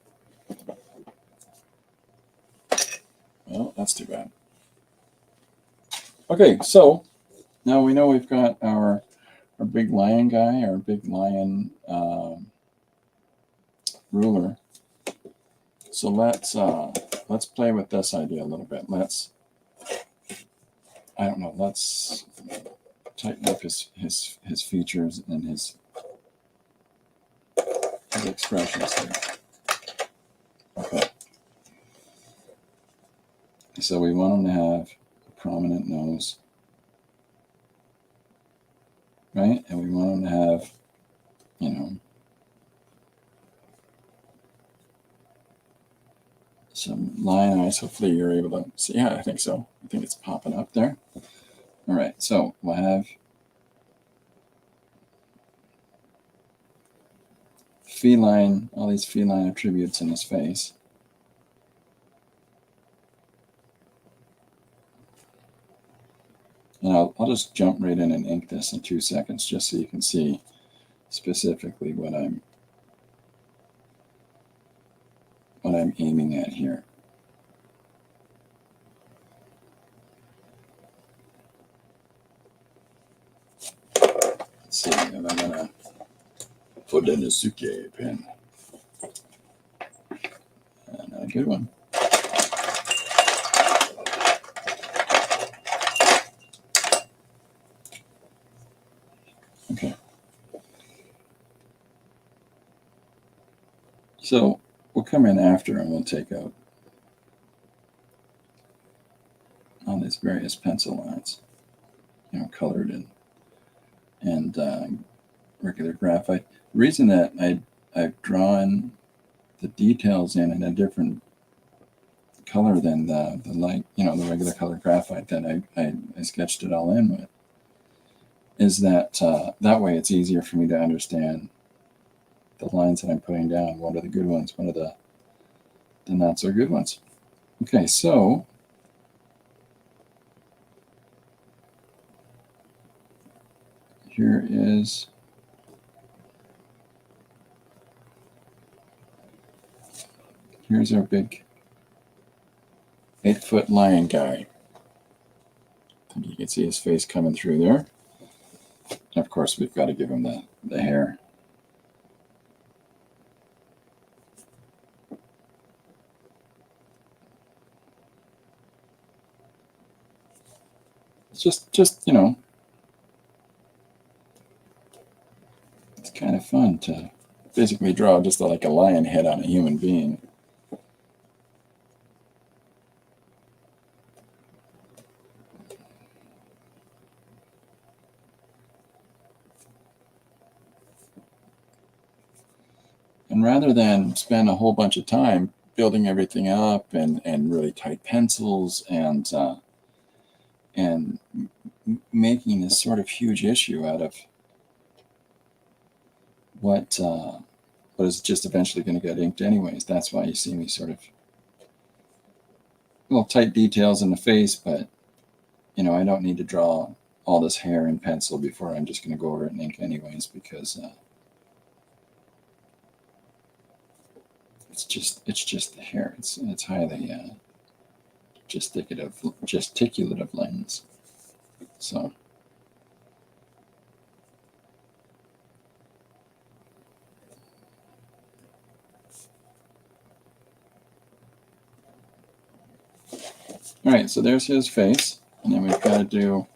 That's too bad. Okay, so now we know we've got our big lion guy, our big lion ruler. So let's play with this idea a little bit. Let's tighten up his features and his expressions here. Okay. So we want him to have a prominent nose, right? And we want him to have, you know, some lion eyes. Hopefully you're able to see. Yeah, I think so. I think it's popping up there. All right, so we'll have feline, all these feline attributes in his face. And I'll just jump right in and ink this in 2 seconds just so you can see specifically what I'm aiming at here. Let's see, and I'm gonna put in a suke pen. And a good one. Okay. So we'll come in after and we'll take out all these various pencil lines, you know, colored and regular graphite. The reason that I've drawn the details in a different color than the light, you know, the regular color graphite that I sketched it all in with, is that that way it's easier for me to understand the lines that I'm putting down. What are the good ones? What are the not so good ones? Okay, so here's our big 8-foot lion guy. I think you can see his face coming through there. And of course, we've got to give him the hair. It's just, you know, it's kind of fun to basically draw just like a lion head on a human being. And rather than spend a whole bunch of time building everything up and really tight pencils and making this sort of huge issue out of what is just eventually going to get inked anyways. That's why you see me sort of, well, tight details in the face, but, you know, I don't need to draw all this hair in pencil before I'm just going to go over it and ink anyways, because it's just the hair. It's highly gesticulative lines. So all right, so there's his face, and then we've got to do,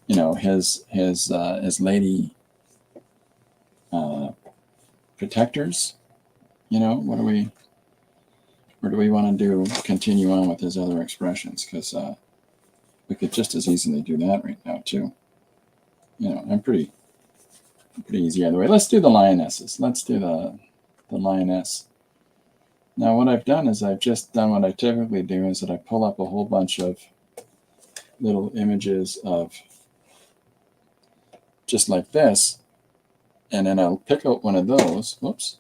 you know, his lady protectors. You know, where do we want to do? Continue on with his other expressions, because we could just as easily do that right now too. You know, I'm pretty easy either way. Let's do the lionesses. Let's do the lioness. Now what I've done is I've just done what I typically do, is that I pull up a whole bunch of little images of just like this, and then I'll pick out one of those. Whoops.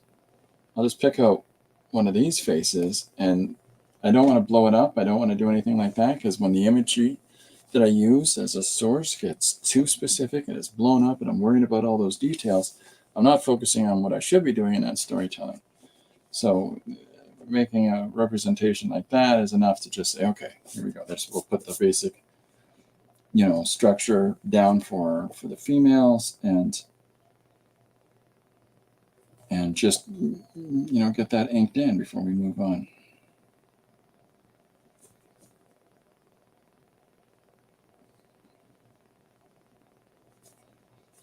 I'll just pick out one of these faces, and I don't want to blow it up. I don't want to do anything like that, because when the imagery that I use as a source gets too specific and it's blown up and I'm worried about all those details, I'm not focusing on what I should be doing in that storytelling. So making a representation like that is enough to just say, okay, here we go. We'll put the basic, structure down for the females, and just, get that inked in before we move on.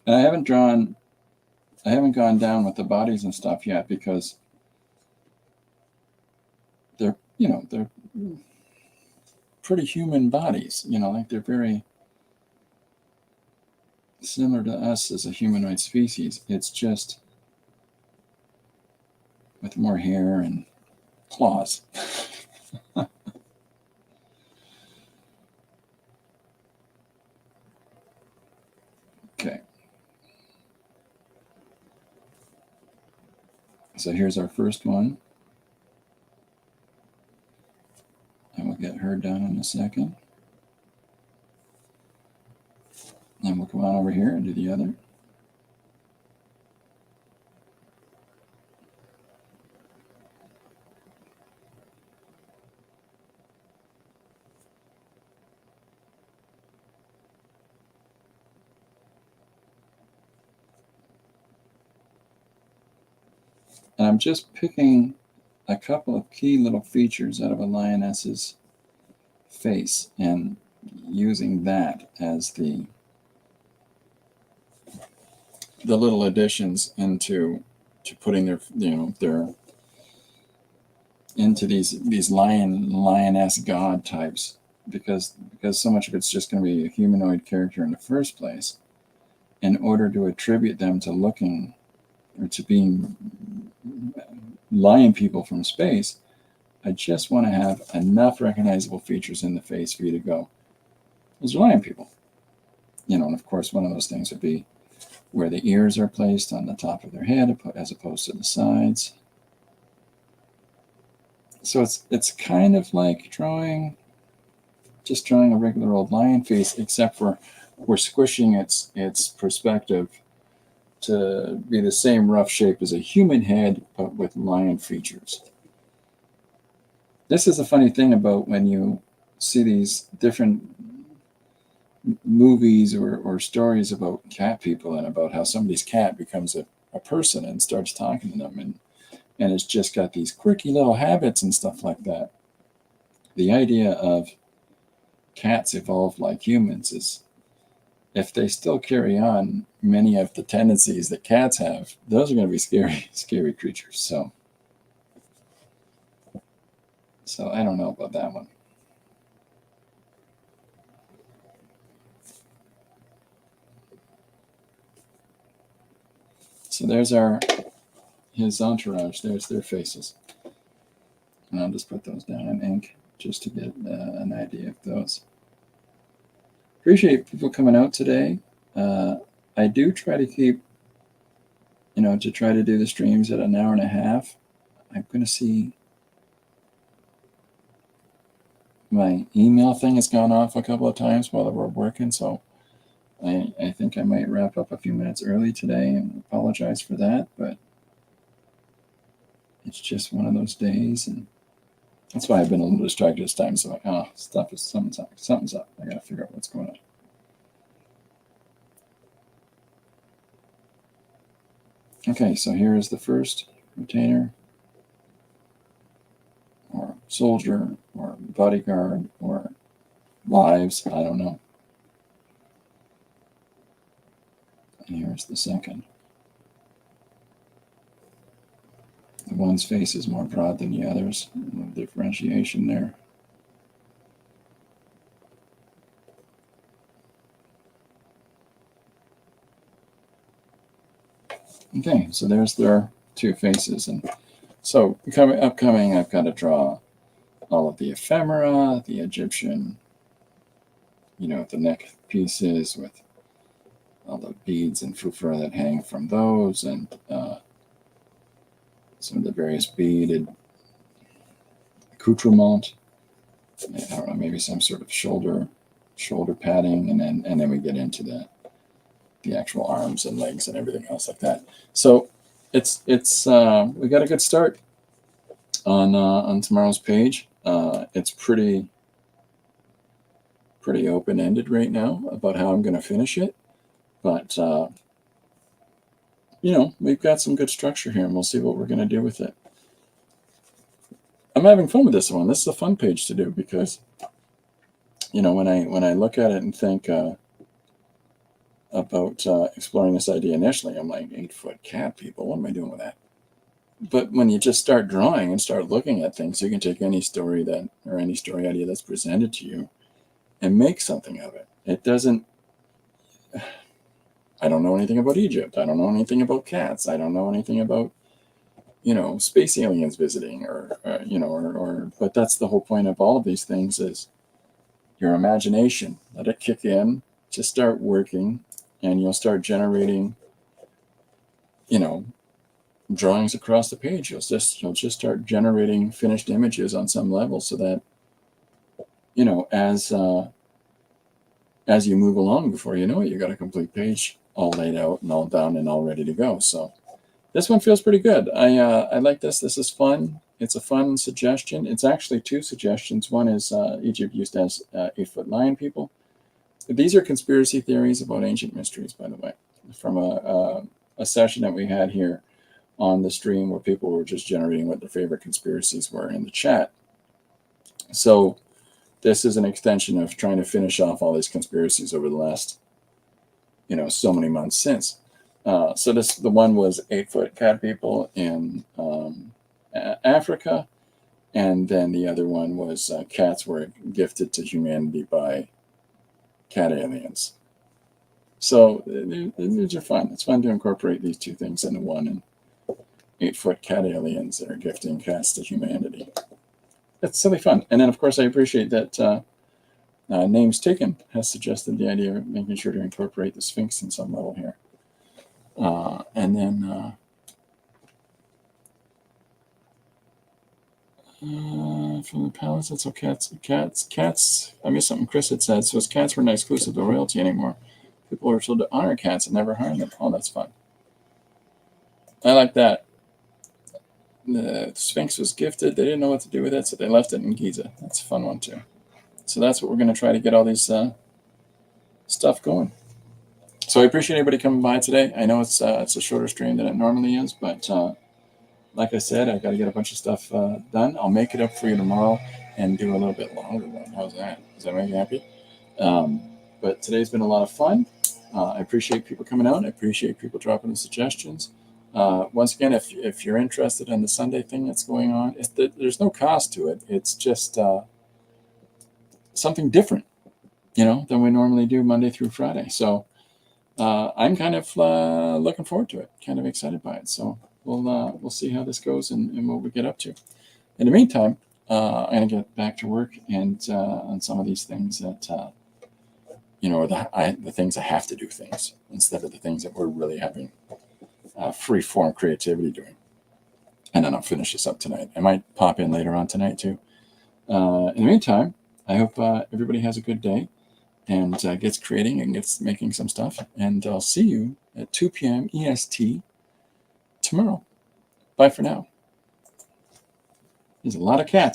And I haven't gone down with the bodies and stuff yet, because they're pretty human bodies, like they're very similar to us as a humanoid species. It's just with more hair and claws. Okay. So here's our first one. And we'll get her done in a second. And we'll come on over here and do the other. And I'm just picking a couple of key little features out of a lioness's face and using that as the little additions into putting their into these lioness god types, because so much of it's just going to be a humanoid character in the first place. In order to attribute them to looking or to being lion people from space, I just want to have enough recognizable features in the face for you to go, those are lion people. And of course, one of those things would be where the ears are placed on the top of their head as opposed to the sides. So it's kind of like drawing a regular old lion face, except for we're squishing its perspective to be the same rough shape as a human head, but with lion features. This is a funny thing about when you see these different movies or stories about cat people, and about how somebody's cat becomes a person and starts talking to them, and it's just got these quirky little habits and stuff like that. The idea of cats evolved like humans is, if they still carry on many of the tendencies that cats have, those are going to be scary creatures. So I don't know about that one. So there's his entourage. There's their faces. And I'll just put those down in ink just to get an idea of those. Appreciate people coming out today. I do try to keep, to try to do the streams at an hour and a half. I'm going to see my email thing has gone off a couple of times while we're working, so I think I might wrap up a few minutes early today, and apologize for that, but it's just one of those days, and that's why I've been a little distracted this time. So something's up. I got to figure out what's going on. Okay, so here is the first retainer, or soldier, or bodyguard, or lives, I don't know. And here's the second. The one's face is more broad than the others. No differentiation there. Okay, so there's their two faces. And so upcoming, I've got to draw all of the ephemera, the Egyptian, the neck pieces with all the beads and fufra that hang from those, and some of the various beaded accoutrement. I don't know, maybe some sort of shoulder padding, and then we get into the actual arms and legs and everything else like that. So it's we got a good start. on tomorrow's page. It's pretty open-ended right now about how I'm going to finish it, but we've got some good structure here, and we'll see what we're going to do with it. I'm having fun with this one. This is a fun page to do because, when I look at it and think about exploring this idea initially, I'm like, 8-foot cat people, what am I doing with that? But when you just start drawing and start looking at things, you can take any story or any story idea that's presented to you and make something of it. It doesn't, I don't know anything about Egypt. I don't know anything about cats. I don't know anything about, space aliens visiting but that's the whole point of all of these things is your imagination. Let it kick in, just start working, and you'll start generating, drawings across the page. You'll just start generating finished images on some level so that, as you move along, before you know it, you got a complete page all laid out and all done and all ready to go. So this one feels pretty good. I like this. This is fun. It's a fun suggestion. It's actually two suggestions. One is Egypt used as 8-foot lion people. These are conspiracy theories about ancient mysteries, by the way, from a session that we had here on the stream where people were just generating what their favorite conspiracies were in the chat. So this is an extension of trying to finish off all these conspiracies over the last, so many months since. So the one was 8-foot cat people in Africa, and then the other one was cats were gifted to humanity by cat aliens. So these are fun. It's fun to incorporate these two things into one, and 8-foot cat aliens that are gifting cats to humanity. It's silly fun. And then, of course, I appreciate that Names Taken has suggested the idea of making sure to incorporate the Sphinx in some level here. And then from the palace, that's so cats. I missed something Chris had said. So cats were not exclusive to royalty anymore. People were told to honor cats and never harm them. Oh, that's fun. I like that. The Sphinx was gifted. They didn't know what to do with it, so they left it in Giza. That's a fun one, too. So that's what we're going to try to get all these stuff going. So I appreciate everybody coming by today. I know it's a shorter stream than it normally is, but like I said, I got to get a bunch of stuff done. I'll make it up for you tomorrow and do a little bit longer one. How's that? Does that make you happy? But today's been a lot of fun. I appreciate people coming out. I appreciate people dropping the suggestions. Once again, if you're interested in the Sunday thing that's going on, there's no cost to it. It's just something different, than we normally do Monday through Friday. So I'm kind of looking forward to it, kind of excited by it. So we'll see how this goes and what we get up to. In the meantime, I'm going to get back to work and on some of these things that, are the things I have to do things instead of the things that we're really having free-form creativity doing. And then I'll finish this up tonight. I might pop in later on tonight, too. In the meantime, I hope everybody has a good day and gets creating and gets making some stuff. And I'll see you at 2 p.m. EST tomorrow. Bye for now. There's a lot of cats.